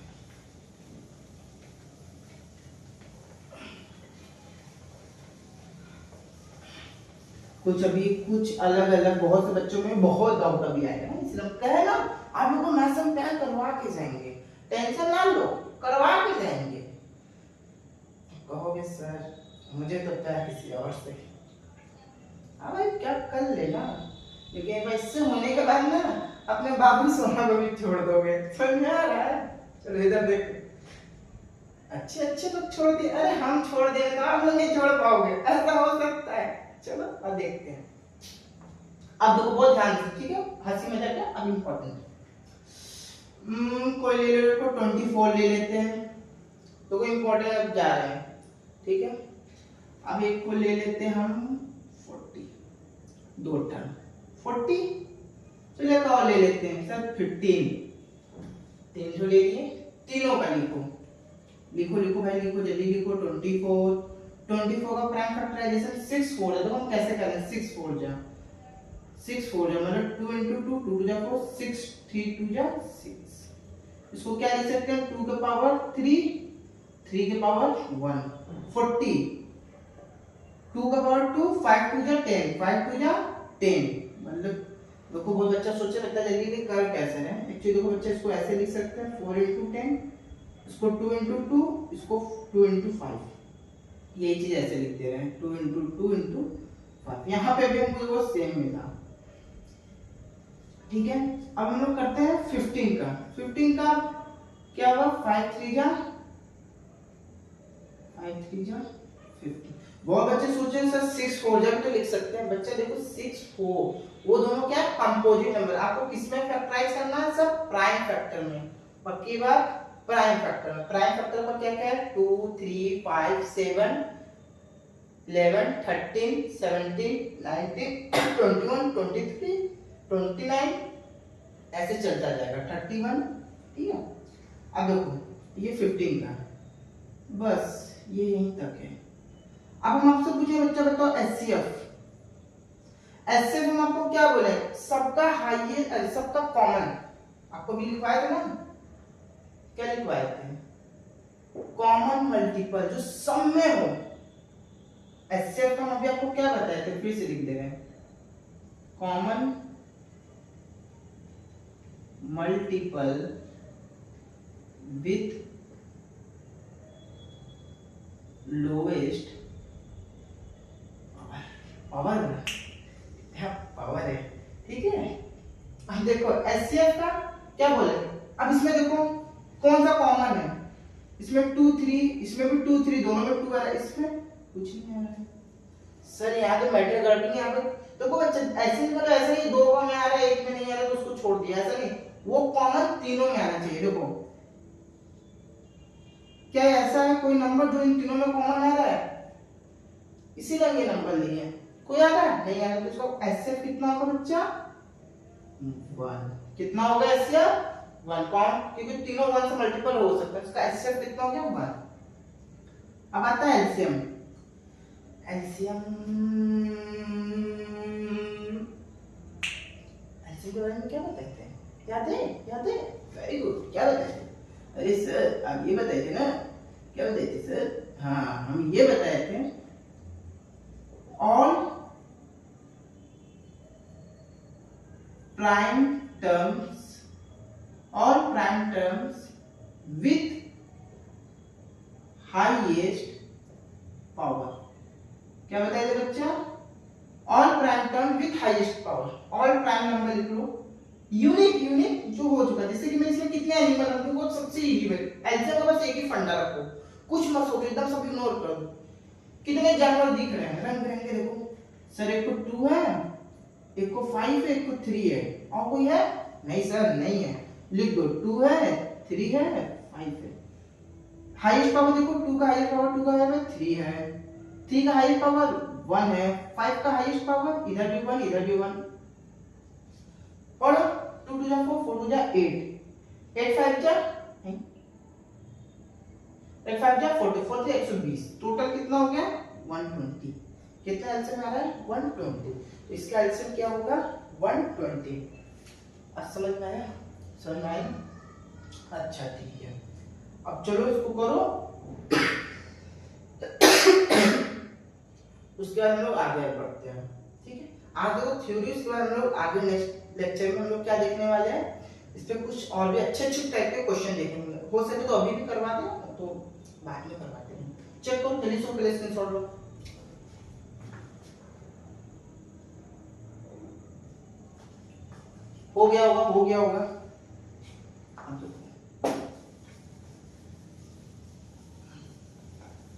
कुछ अलग अलग बहुत से बच्चों में बहुत डाउट अभी आएगा ना, इसलिए कहे ना आप लोगों को मैथ्स हम प्यार करवा के जाएंगे, टेंशन ना लो, करवा के जाएंगे। कहोगे सर मुझे तो प्यार किसी और से, अब क्या कर लेना, लेकिन इससे होने के बाद ना अपने बाबू सोना को भी छोड़ दोगे, समझ में आ रहा है? चलो इधर देखो, अच्छे लोग छोड़ दिए, अरे हम छोड़ दिए तो आप लोग नहीं छोड़ पाओगे, ऐसा हो सकता है। चलो अब देखते हैं, अब देखो बहुत ध्यान से, ठीक है, हंसी मजाक है, अब इम्पोर्टेंट। कोई ले लो, 24 ले लेते हैं, तो कोई इम्पोर्टेंट अब जा रहे हैं। ठीक है, अब एक को ले लेते हैं हम 40, दो टर्म 40, चलिए तो और ले लेते हैं सर 15, 3 ले लिए, तीनों का लिखो भाई, लिखो जल्दी लिखो। 24 का प्राइम फैक्टराइजेशन 6 4 है, तो हम कैसे करें? 6 4 जा मतलब 2 into 2 2 to the 4 6 3 2 जा 6। इसको क्या लिख सकते हैं? 2 के पावर 3 3 के पावर 1 40, 2 का पावर 2 5 2 जा 10 5 2 जा 10। मतलब देखो बहुत बच्चा सोचे लगता है जल्दी भी कर कैसे है, एक्चुअली देखो बच्चा इसको ऐसे लिख सकते हैं 4 into 10, इसको 2 into 2, इसको 2 into 5, यही चीज ऐसे लिख दे रहे हैं 2 into 2 into 5। यहाँ पे भी हमको वो सेम मिला। ठीक है, अब हम लोग करते हैं 15 का क्या होगा? 5 3 जा 15। बहुत बच्चे सोच रहे हैं सर 6 4 जा भी तो लिख सकते हैं, बच्चा देखो 6 4 वो दोनों क्या कंपोजिट नंबर, आपको किसमें फैक्टराइज करना है? सब प्राइम फैक्टर में, पक्की बात, प्राइम फैक्टर में। प्राइम फैक्टर पर क्या क्या है? 2 3 5 7 11 13 17 19 21 23 29 ऐसे चलता जाएगा 31। ठीक है, अब देखो ये 15 का, बस ये यहीं तक है। अब हम आपसे पूछे बच्चा बताओ एचसीएफ हम आपको क्या बोले? सबका हाईएस्ट, सबका कॉमन, आपको भी लिखवाए थे ना, क्या लिखवाए थे? कॉमन मल्टीपल जो सम में हो। एचसीएफ हम अभी आपको क्या बताए थे, फिर से लिख दे रहे हैं, common multiple with lowest power है। ठीक है, अब देखो एचसीएफ का क्या बोले? अब इसमें देखो कौन सा कॉमन है, इसमें 2 3, इसमें भी 2 3, दोनों में 2 आ रहा है, इसमें कुछ नहीं आ रहा है। सर यहाँ तो मैटर करती है, यहाँ पे देखो बच्चा ऐसे नहीं, मतलब ऐसे नहीं 2 में आ रहा है 1 में नहीं आ रहा है तो उसको छोड़ दिया, ऐसा नहीं, वो कॉमन तीनों में आना चाहिए। देखो क्या ऐसा है कोई नंबर जो इन तीनों में कॉमन आ रहा है? इसीलिए ये नंबर लिए हैं। कोई आ रहा है? नहीं आ रहा, तो इसका एचसीएफ कितना होगा बच्चा? 1। कितना होगा एचसीएफ? 1। कौन? क्योंकि तीनों 1 से मल्टीपल हो सकता है, इसका एचसीएफ कितना हो गया? 1। अब आता है एलसीएम के बारे में क्या बताते हैं? याद है? वेरी गुड, क्या बताते हैं? अरे सर आप ये बताए थे ना, क्या बताए थे सर? हाँ हम ये बताए थे, all prime terms with highest power. क्या बताया था बच्चा? All prime term with highest power. All prime number लिख लो, यूनिक जो हो चुका है, जैसे कि मैं इसमें कितने एनिमल रखूं, वो सबसे इजी है। एलसीएम का बस एक ही फंडा रखो, कुछ मत सोचो, एकदम सब इग्नोर कर दो। कितने जानवर दिख रहे हैं रंग बिरंगे? देखो सर एक को 2 है, एक को 5 है, एक को 3 है, और कोई है? नहीं सर नहीं है। लिख दो, 2 है, 3 है, 5 है। हाईएस्ट पावर देखो, 2 का हाईएस्ट पावर 2 का है 3 है, 3 का हाईएस्ट पावर 1 है, 5 का हाईएस्ट पावर इधर भी 1 इधर भी 1। और 2 2 जा 4 4 2 जा 8 8 5 जा 8 5 जा 44 से 120, टोटल कितना हो गया 120। कितना एलसीएम आ रहा है 120, तो इसका एलसीएम क्या होगा 120। अब समझ में आया, समझ में आया? अच्छा ठीक है, अब चलो इसको करो। उसके बाद हम लोग आगे बढ़ते हैं, ठीक है। आज देखो थ्योरी, उसके बाद हम लोग आगे नेक्स्ट लेक्चर में हम लोग क्या देखने वाले हैं, इस पे कुछ और भी अच्छे अच्छे टाइप के क्वेश्चन देखेंगे। हो सके तो अभी भी करवा दें, तो बाद में करवाते हैं। चेक करो जल्दी से, पहले स्क्रीनशॉट लो। हो गया होगा, हो गया होगा।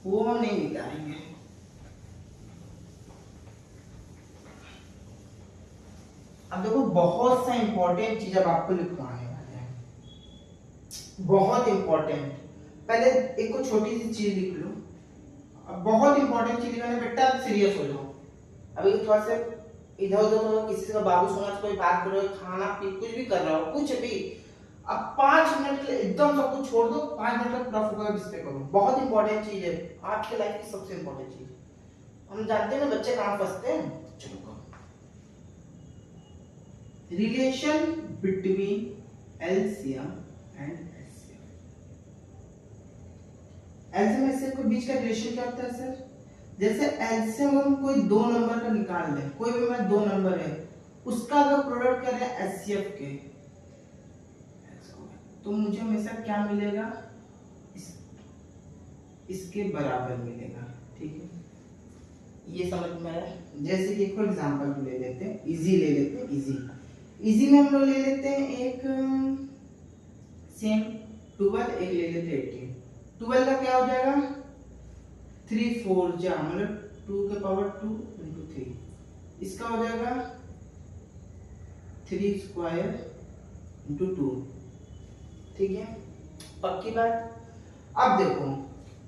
वो हम नहीं मिटाएंगे। अब देखो बहुत सा इंपॉर्टेंट चीज अब आपको लिखवाने वाले हैं, बहुत इंपॉर्टेंट। पहले एक को छोटी सी चीज लिख लो। अब बहुत इंपॉर्टेंट चीज मैंने, बेटा अब सीरियस हो जाओ। अभी थोड़ा सा इधर उधर तो किसी का बाबू सुना, कोई बात कर रहे हो, खाना पी कुछ भी कर रहा हो, कुछ भी, अब 5 मिनट के लिए एकदम सब कुछ छोड़ दो, 5 मिनट तक पूरा फोकस इस पे करो। बहुत इंपॉर्टेंट चीज है, आपके लाइफ की सबसे इंपॉर्टेंट चीज। हम जानते हैं ना बच्चे कहाँ फंसते हैं। चलो करो, relation between LCM and HCF. LCM HCF के बीच का रिलेशन क्या होता है सर? जैसे एलसीएम हम कोई दो नंबर का निकाल लें, कोई भी हमारे दो नंबर है, उसका अगर प्रोडक्ट कर रहे हैं एचसीएफ के, तो मुझे हमेशा क्या मिलेगा, इसके बराबर मिलेगा, ठीक है। ये समझ में आया? जैसे कि एक एग्जांपल ले लेते हैं, इजी ले लेते हैं, इजी में हम लोग ले लेते हैं एक सेम 12, एक ले लेते हैं 18। 12 का क्या हो जाएगा 3 4 जा, मतलब 2 के पावर 2 into 3, इसका हो जाएगा 3 स्क्वायर into 2, ठीक है, पक्की बात। अब देखो,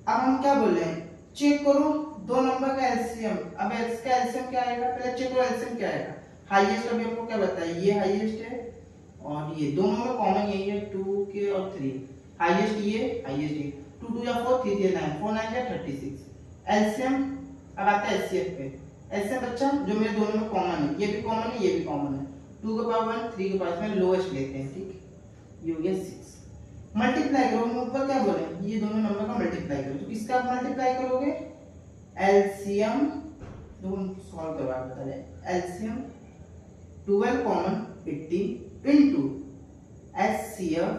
अब हम क्या बोल रहे हैं, चेक करो दो नंबर का एलसीएम। अब इसका एलसीएम क्या आएगा, पहले चेक करो एलसीएम क्या आएगा। हाईएस्ट अभी हमको क्या बताया, ये हाईएस्ट है और ये दोनों में कॉमन यही है 2 के और 3, हाईएस्ट ये, हाईएस्ट ये, 2 2 या 4 3 3 9 4 9 या 36। एलसीएम अब आता है एचसीएफ पे। एलसीएम बच्चा जो मेरे दोनों में कॉमन है, ये भी कॉमन है, ये भी कॉमन है, 2 के पावर 1 3 के पावर में लोएस्ट लेते हैं, ठीक, ये हो गया 6। मल्टीप्लाई करो, हम ऊपर क्या बोले, ये दोनों नंबर का मल्टीप्लाई करो, तो किसका आप मल्टीप्लाई करोगे, एलसीएम, जो हम सॉल्व करवा बता रहे हैं, एलसीएम 12 कॉमन 18 इनटू एचसीएफ,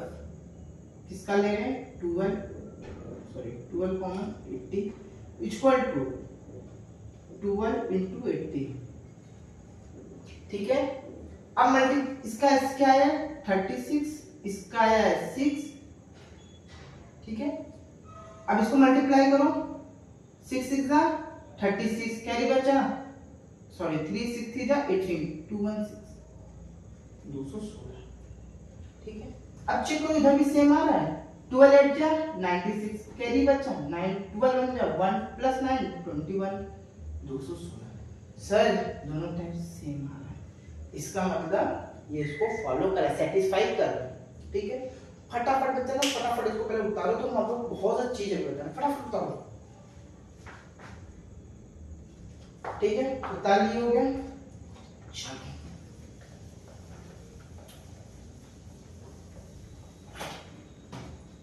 किसका ले रहे हैं 12 कॉमन 80 इक्वल टू 12 इनटू 80, ठीक है। अब मल्टी इसका एस क्या है 36, इसका है 6, ठीक है। अब इसको मल्टीप्लाई करो, 6 6 जा 36, कैरी बचा, सॉरी 3 6 3 जा 18, 216 216, ठीक है। अब चेक करो इधर भी सेम आ रहा है, 12 8 जा 96, कैरी बचा 9, 12 1 जा 1 प्लस 9 21 216। सर दोनों टाइम सेम आ रहा है, इसका मतलब ये इसको फॉलो कर, सेटिस्फाई कर रहा है, ठीक है। फटाफट बच्चा ना, फटाफट इसको पहले उतारो, तो आपको बहुत सारी चीजें बताना, फटाफट उतारो, ठीक है। उतार लिए हो गया, चलो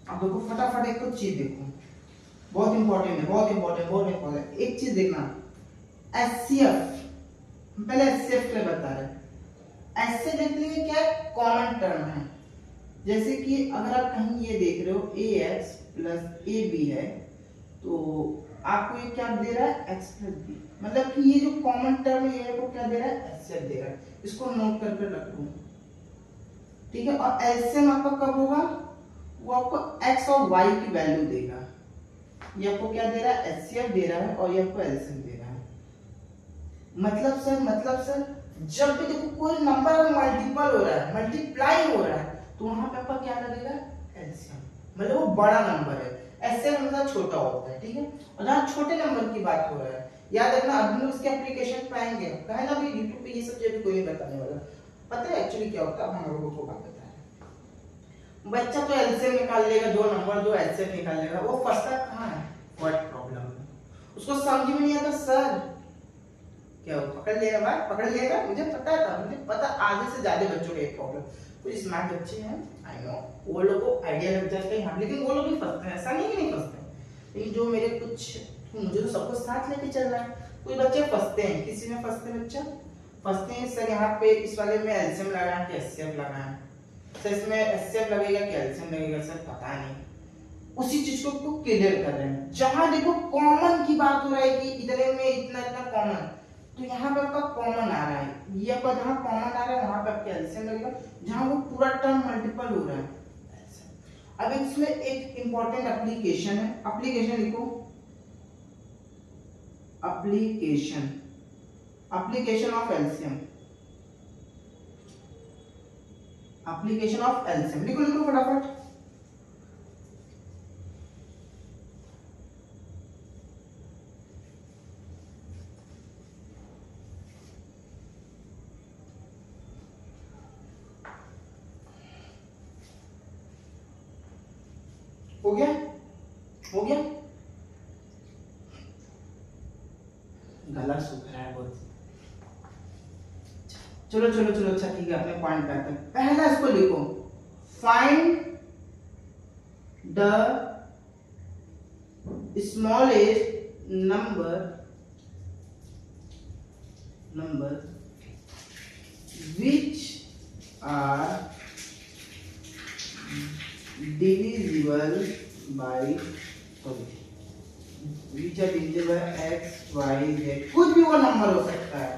अब देखो फटाफट एक तो चीज देखो, बहुत इंपॉर्टेंट है, बहुत इंपॉर्टेंट, बहुत इंपॉर्टेंट। एक चीज देखना, एचसीएफ, पहले एचसीएफ के बता रहे हैं, ऐसे देख लेंगे क्या कॉमन टर्म है। जैसे कि अगर आप कहीं ये देख रहे हो ax प्लस ab है, तो आपको ये क्या दे रहा है x प्लस b, मतलब कि ये जो कॉमन टर्म है ये को क्या दे रहा है एचसीएफ दे रहा है, इसको नोट करके रख लो, ठीक है। और एलसीएम आपका कब होगा, वो आपको x और y की वैल्यू देगा, ये आपको क्या दे रहा है एचसीएफ दे रहा है और ये आपको एलसीएम दे रहा है। मतलब सर जब भी देखो कोई नंबर मल्टीपल हो रहा है, मल्टीप्लाई हो रहा है, तो वहां पे आपका क्या लगेगा, एलसीएम, मतलब वो बड़ा नंबर है, एचसीएफ मतलब छोटा होता है, ठीक है। और जहाँ छोटे नंबर की बात हो रहा है, याद रखना अभी लोग इसके एप्लीकेशन पाएंगे, कहे ना भी यूट्यूब पे ये सब चीजें कोई नहीं बताने वाला, पता है एक्चुअली क्या होता है, हम लोगों को बात बताया बच्चा तो एलसीएम निकाल लेगा, दो नंबर दो एलसीएम निकाल लेगा, वो फंसता कहाँ है, व्हाट प्रॉब्लम है, उसको समझ में नहीं आता सर क्या हो, पकड़ लेगा बात, पकड़ लेगा, मुझे पता था, मुझे पता आधे से ज्यादा बच्चों का एक प्रॉब्लम, कुछ स्मार्ट बच्चे हैं आई नो, वो लोग को आइडिया लग जाता है यहाँ, लेकिन वो लोग भी फंसते हैं, ऐसा नहीं कि नहीं फंसते, लेकिन जो मेरे कुछ, मुझे तो सबको साथ लेके चल रहा है, कुछ बच्चे फंसते हैं, किसी में फंसते बच्चा फंसते हैं सर यहाँ पे इस वाले में एलसीएम लगाना कि एचसीएफ लगाना, सर इसमें एचसीएफ लगेगा कि एलसीएम लगेगा, सर पता नहीं, उसी चीज को क्लियर कर रहे हैं, जहां देखो कॉमन की बात हो रहा है कि इधर में इतना इतना कॉमन, तो यहाँ पे आपका कॉमन आ रहा है, ये आपका जहां कॉमन आ रहा है वहां पे आपका एलसीएम लगेगा, जहां वो पूरा टर्म मल्टीपल हो रहा है। अब इसमें एक इंपॉर्टेंट एप्लीकेशन है, एप्लीकेशन लिखो, application, application of LCM, application of LCM लिखो लिखो फटाफट। हो गया, हो गया, गला सूख रहा है बहुत, चलो चलो चलो, अच्छा ठीक है, अपने पॉइंट पे आते हैं, पहला इसको लिखो, find the smallest number which are divisible by which are divisible by x y z, कुछ भी वो नंबर हो सकता है,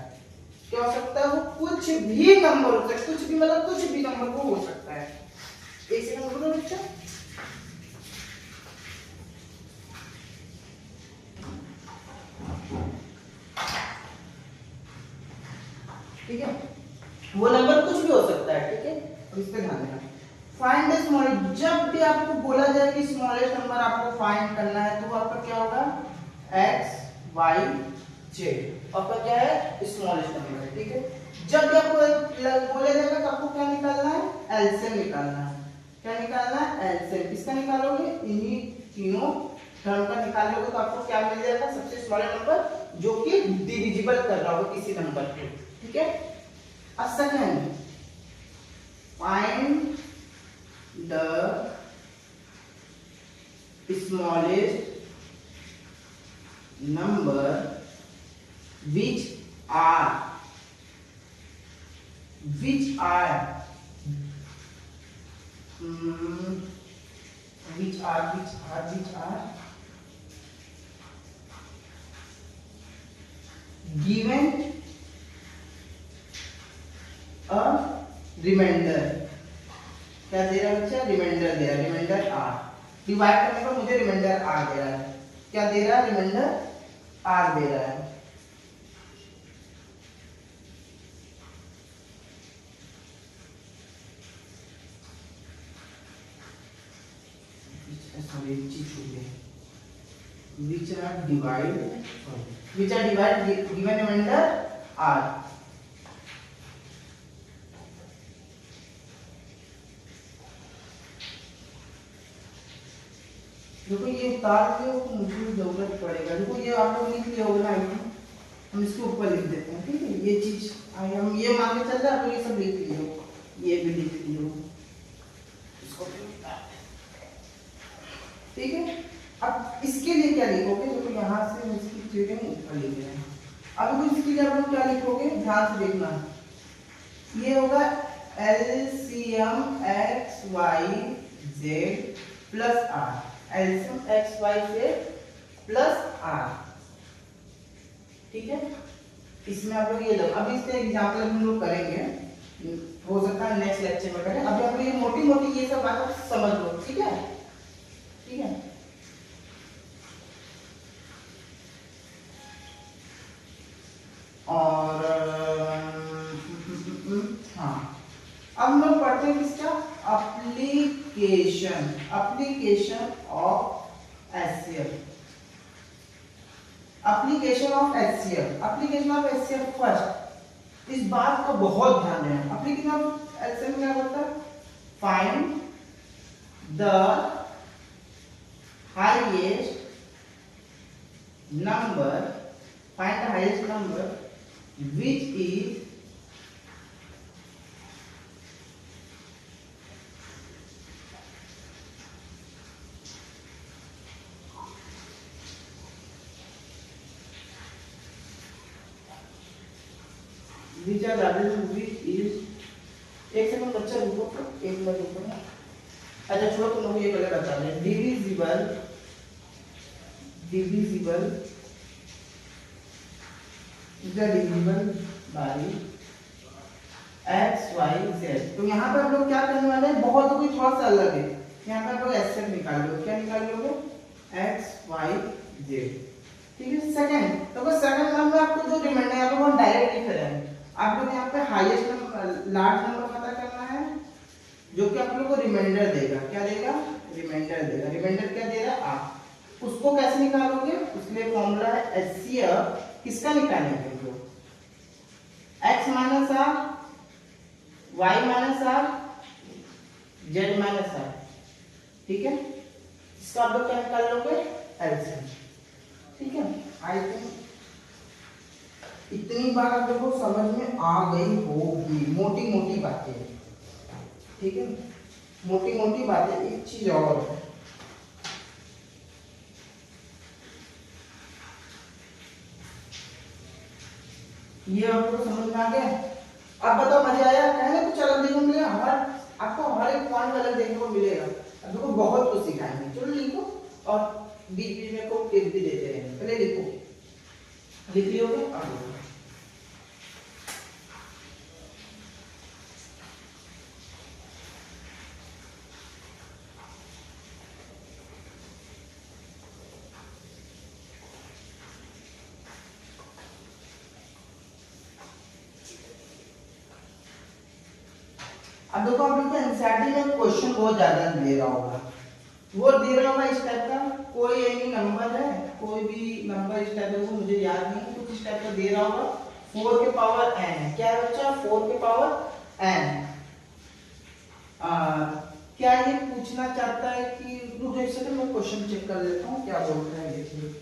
क्या हो सकता है, वो कुछ भी नंबर हो सकता है, कुछ भी मतलब कुछ भी नंबर को हो सकता है, एक सेकंड रुको बच्चा, ठीक है, वो नंबर कुछ भी हो सकता है, ठीक है, अब इस पे ध्यान देना, फाइंड द स्मॉलेस्ट, जब भी आपको बोला जाए कि स्मॉलेस्ट नंबर आपको फाइंड करना है, तो वो आपका क्या होगा, x y z, आपका क्या है, स्मॉलेस्ट नंबर है, ठीक है। जब भी आपको बोला जाएगा तो आपको क्या निकालना है, एलसीएम निकालना है, क्या निकालना है, एलसीएम, किसका निकालोगे, इन्हीं तीनों टर्म का निकालोगे तो आपको क्या मिल जाएगा, सबसे स्मॉलेस्ट नंबर जो कि डिविजिबल कर रहा होगा किसी नंबर को, ठीक है। अब second, find the smallest number which are given a remainder, क्या दे रहा है बच्चा, रिमाइंडर दे रहा है, रिमाइंडर आर, डिवाइड करने पर मुझे रिमाइंडर आर दे रहा है, क्या दे रहा है, रिमाइंडर आर दे रहा है, सॉरी एक चीज छूट गई, which are divide given remainder r, देखो ये उतार के वो मुझे जरूरत पड़ेगा, देखो ये आप लोग लिख लिया होगा ना, हम इसके ऊपर लिख देते हैं, ठीक है, ये चीज हम ये मान के चल रहा है, तो ये सब लिख लियो, ये भी लिख लियो, इसको ठीक है। अब इसके लिए क्या लिखोगे, देखो यहाँ से हम इसकी चीजें ऊपर लिख रहे हैं, अब इसके लिए आप क्या लिखोगे, ध्यान से देखना, ये होगा LCM X Y Z plus R, LCM X Y Z plus R, ठीक है। इसमें आप लोग ये लो, अभी इसके एग्जांपल हम लोग करेंगे, हो सकता है नेक्स्ट लेक्चर में करें, अभी आप लोग ये मोटी मोटी ये सब बात समझ लो, ठीक है, ठीक है। और हाँ, अब हम लोग पढ़ते हैं किसका, application of HCF, application of HCF first. इस बात का बहुत ध्यान देना, application of HCF क्या बोलता है? Find the highest number, which is एक सेकंड बच्चा रुको, एक मिनट रुको ना। अच्छा छोड़ो, तुम लोग ये पहले बता दे। Divisible by X Y Z. तो यहाँ पे हम लोग क्या करने वाले हैं, बहुत कोई थोड़ा सा अलग है। यहाँ पे हम लोग एच निकाल लो, क्या निकाल लोगे? एक्स वाई जेड, ठीक है। सेकंड, तो सेकंड नंबर में आपको जो रिमाइंडर यहाँ पे वो डायरेक्ट लिख रहे हैं। आप लोग यहाँ पे हाईएस्ट लार्ज नंबर पता करना है, जो कि आप लोग को रिमाइंडर देगा। क्या देगा? रिमाइंडर देगा। रिमाइंडर क्या दे रहा है? आप उसको कैसे निकालोगे? उसके लिए फॉर्मूला है एचसीएफ। किसका निकालेंगे हम लोग? x minus R, Y minus R, Z minus R, ठीक है। इसका आप लोग क्या निकाल लोगे? एलसीएम, ठीक है। आई थिंक इतनी बार आप लोगों को समझ में आ गई होगी, मोटी मोटी बातें, ठीक है, मोटी मोटी बातें। एक चीज और है, ये आपको समझ में आ गया? अब बताओ मजा आया? कहने कुछ अलग देखने को मिलेगा, आपको हर एक पॉइंट अलग देखने को मिलेगा। अब देखो बहुत कुछ सिखाएंगे। चलो लिखो और बीच बीच में को टिप भी देते रहेंगे। पहले लिखो, लिख लियोगे? अब देखो आप लोग को एनसीईआरटी में क्वेश्चन बहुत ज्यादा दे रहा होगा, वो दे रहा होगा इस टाइप का। कोई एक नंबर है, कोई भी नंबर इस टाइप का, मुझे याद नहीं, कुछ इस टाइप का दे रहा होगा। 4 के पावर n है। क्या है बच्चा? 4 के पावर n। क्या ये पूछना चाहता है कि रुक एक सेकंड, मैं क्वेश्चन चेक कर लेता हूँ क्या बोलता है। देखिए,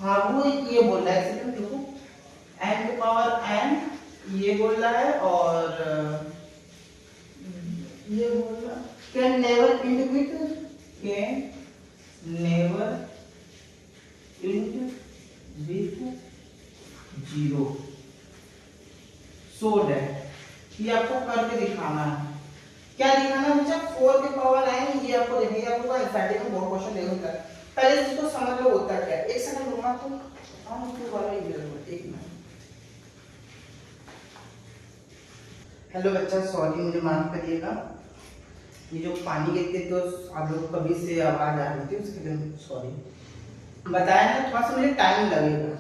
हाँ वो ये बोल रहा है, सेकंड देखो, n के पावर n ये बोल रहा है, और ये बोल रहा can never and with zero, so that. ये आपको करके दिखाना है। क्या दिखाना है बच्चा? 4 के पावर n, ये आपको देखिए, आपको एनसीईआरटी में बहुत क्वेश्चन देखा है। पहले इसको समझ लो होता क्या है। एक सेकंड रुकना, तो हम क्यों वाला एक मिनट। हेलो बच्चा, सॉरी मुझे माफ करिएगा, ये जो पानी गिरते तो आप लोग कभी से आवाज आ रही थी, उसके लिए सॉरी। बताया ना, थोड़ा सा मुझे टाइम लगेगा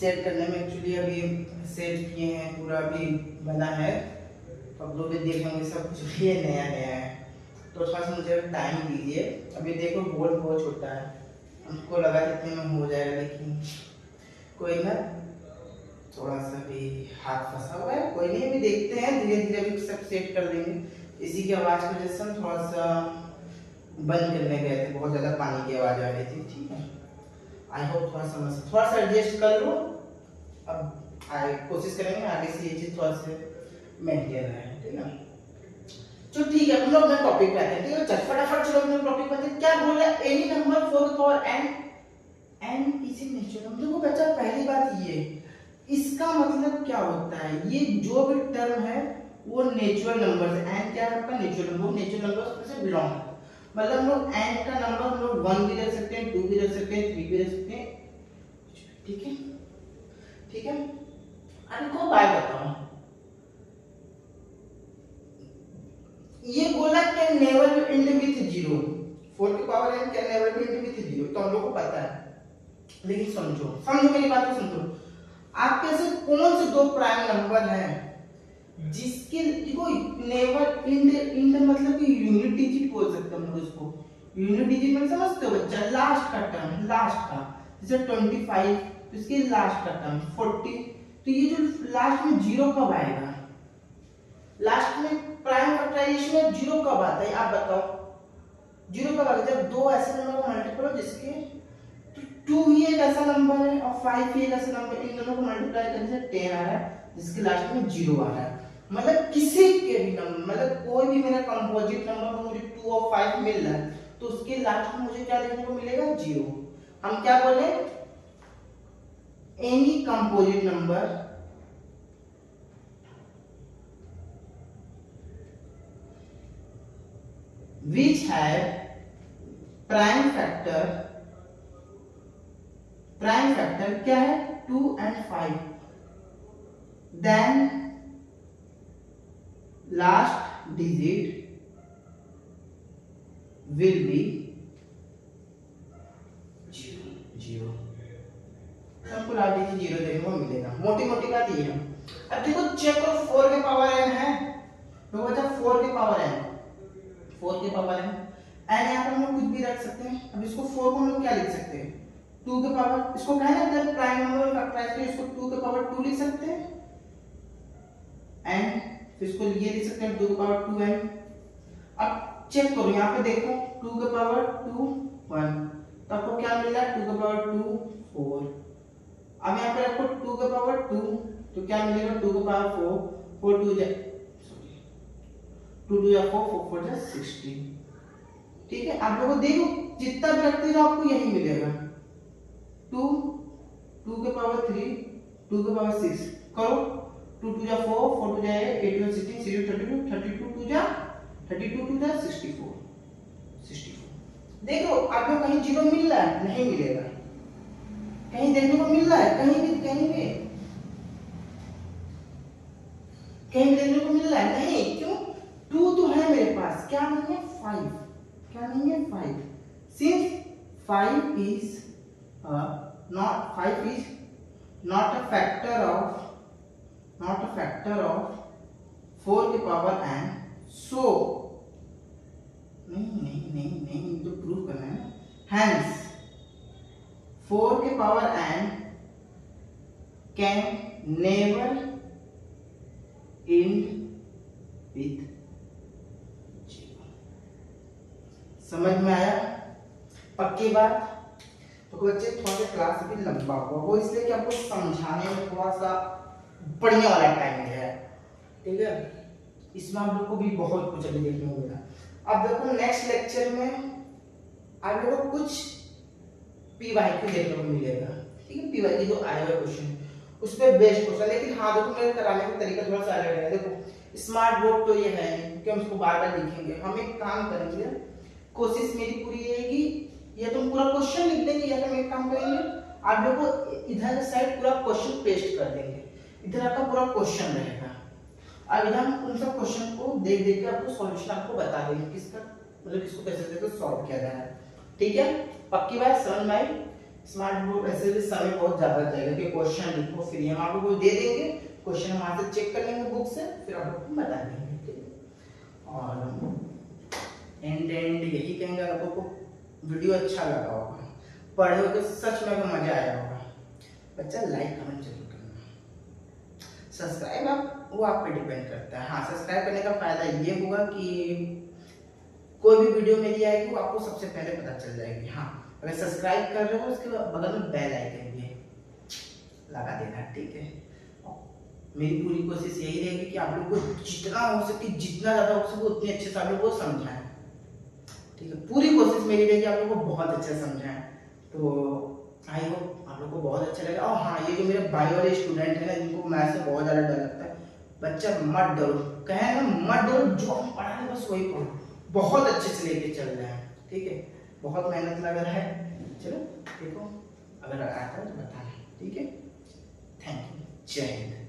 सेट करने में। एक्चुअली अभी सेट किए हैं, पूरा अभी बना है, तो आप लोग भी देखेंगे सब कुछ ये नया नया है, तो थोड़ा सा मुझे टाइम दीजिए। अभी देखो बोर्ड बहुत छोटा है, हमको लगा कितने में हो जाएगा, लेकिन कोई ना, थोड़ा सा भी हाथ फंसा हुआ है, कोई नहीं, अभी देखते हैं, धीरे धीरे अभी सब सेट कर लेंगे। इसी की आवाज़ की वजह से हम थोड़ा सा बंद करने गए थे, बहुत ज़्यादा पानी की आवाज़ आ रही थी, ठीक है। आई होप थोड़ा सा एडजस्ट कर लो। अब कोशिश करेंगे आगे से ये चीज़ थोड़ा सा मेंटेन रहे, ठीक है। तो ठीक है, हम लोग अपने टॉपिक पे आते हैं, ठीक है। चल फटाफट चलो अपने टॉपिक पे आते हैं। क्या बोल रहा है? एनी नंबर 4 की power n is natural number. देखो बच्चा, पहली बात ये, इसका मतलब क्या होता है? ये जो भी टर्म है वो नेचुरल नंबर से, n क्या है आपका? नेचुरल नंबर, नेचुरल नंबर से बिलोंग करता है। मतलब हम लोग n का नंबर हम लोग 1 भी रख सकते हैं, 2 भी रख सकते हैं, 3 भी रख सकते हैं, ठीक है, ठीक है। इनको बाय बताओ, ये बोला can never be and with zero, 4 की power n can never be and with zero, तो हम लोग को पता है। लेकिन समझो मेरी बात को समझो, आपके ऐसे कौन से दो प्राइम नंबर हैं जिसके देखो नेवर इंड मतलब कि यूनिट डिजिट बोल सकते हैं हम लोग उसको। यूनिट डिजिट मतलब समझते हो बच्चा, लास्ट का टर्म, लास्ट का, जैसे 25 तो इसके लास्ट का टर्म 40, तो ये जो लास्ट में जीरो कब आएगा, लास्ट में प्राइम फैक्टराइजेशन में जीरो कब आता है आप बताओ, जीरो कब आता है जब दो ऐसे नंबर को मल्टीप्लाई हो जिसके, तो 2 ही एक ऐसा नंबर है और 5 ही एक ऐसा नंबर, इन दोनों को मल्टीप्लाई करने से 10 आ रहा है जिसके लास्ट में जीरो आ रहा है। मतलब किसी के भी नंबर, मतलब कोई भी मेरा कंपोजिट नंबर में मुझे 2 और 5 मिल रहा है तो उसके लास्ट में मुझे क्या देखने को मिलेगा, जीरो। हम क्या बोले, any composite number which have prime factor क्या है 2 and 5, then last digit will be 0। हमको लास्ट डिजिट 0 देखने को मिलेगा, मोटी मोटी बात ये है। अब देखो चेक करो 4 के पावर n है, तो बच्चा 4 के पावर n, 4 के पावर n, n यहाँ पर हम लोग कुछ भी रख सकते हैं। अब इसको 4 को हम लोग क्या लिख सकते हैं, 2 के पावर, इसको क्या है ना प्राइम नंबर में फैक्टराइज करके इसको 2 के पावर 2 लिख सकते हैं, एंड फिर इसको ये लिख सकते हैं 2 के पावर 2n। अब चेक करो यहाँ पे देखो 2 के पावर 2 1, तो आपको क्या मिल रहा है 2 के पावर 2 4। अब यहाँ पे रखो 2 के पावर 2, तो क्या मिलेगा 2 के पावर 4, 4 2 जा 2 2 या 4 4 4 जा 16। ठीक है, आप लोगों देखो जितना भी रखते जाओ आपको यही मिलेगा, 2 2 के पावर 3 2 के पावर 6 करो, 2 2 जा 4 4 2 जा 8 8 1 16 0 32 32 2 जा 32 2 जा 64 64। देखो आपको कहीं जीरो मिल रहा है, नहीं मिलेगा, कहीं देखने को मिल रहा है, कहीं भी कहीं देखने को मिल रहा है नहीं, क्यों 2 तो है मेरे पास, क्या नहीं है 5, क्या नहीं है 5, since 5 is not a factor of 4 के पावर n, so नहीं तो प्रूव करना है, hence 4 के power n can never end with 0। समझ में आया, पक्की बात। तो बच्चे थोड़ा सा क्लास भी लंबा हुआ वो इसलिए कि आपको समझाने में थोड़ा सा बढ़िया वाला टाइम है, ठीक है, इसमें आप लोग को भी बहुत कुछ अभी देखने को मिला। अब देखो नेक्स्ट लेक्चर में आप लोगों को कुछ पीवाईक्यू देखने को मिलेगा, ठीक है, पीवाईक्यू जो आए हुए क्वेश्चन उस पे बेस्ड क्वेश्चन, लेकिन हाँ देखो मेरे कराने का तरीका थोड़ा सा अलग है। देखो स्मार्ट बोर्ड तो ये है नहीं कि हम इसको बार बार लिखेंगे, हम एक काम करेंगे, कोशिश मेरी पूरी रहेगी या तुम पूरा क्वेश्चन लिख देंगे या फिर एक काम करेंगे आप लोग को इधर के साइड पूरा क्वेश्चन पेस्ट कर देंगे, इधर आपका पूरा क्वेश्चन रहेगा, अब इधर हम उन सब क्वेश्चन को देख देख के आपको सॉल्यूशन आपको बता देंगे किसका मतलब किसको कैसे कैसे सॉल्व किया जाए, ठीक है, पक्की बात समझ में आई। स्मार्ट बोर्ड ऐसे भी समय बहुत ज्यादा जाएगा कि क्वेश्चन लिखो, फिर हम आपको दे देंगे क्वेश्चन, वहां से चेक कर लेंगे बुक से, फिर आप लोग को बता देंगे, ठीक है। और एंड यही कहेंगे आपको वीडियो अच्छा लगा होगा, पढ़े हो तो सच में मजा आया होगा। बच्चा लाइक कमेंट जरूर करना, सब्सक्राइब आप वो आप पे डिपेंड करता है। हाँ सब्सक्राइब करने का फायदा ये होगा कि कोई भी वीडियो मेरी आएगी वो आपको सबसे पहले पता चल जाएगी। हाँ अगर सब्सक्राइब कर रहे हो उसके बगल में बेल आइकन भी लगा देना, ठीक है। मेरी पूरी कोशिश यही रहेगी कि आप लोग को जितना हो सके जितना ज्यादा हो सके उतने अच्छे से आप लोग को समझाएं, ठीक है, पूरी कोशिश मेरी रहेगी आप लोग को बहुत अच्छा समझाएं। तो आई होप आप लोग को बहुत अच्छा लगा। और हाँ ये जो मेरे बायो वाले स्टूडेंट है ना जिनको मैथ से बहुत ज्यादा डर लगता है, बच्चा मत डरो, कहे ना मत डरो, जो हम पढ़ा रहे बस वही पढ़ो, बहुत अच्छे से लेके चल रहे हैं, ठीक है, बहुत मेहनत लग रहा है। चलो देखो अगर आता है तो बताना, ठीक है, थैंक यू, जय हिंद।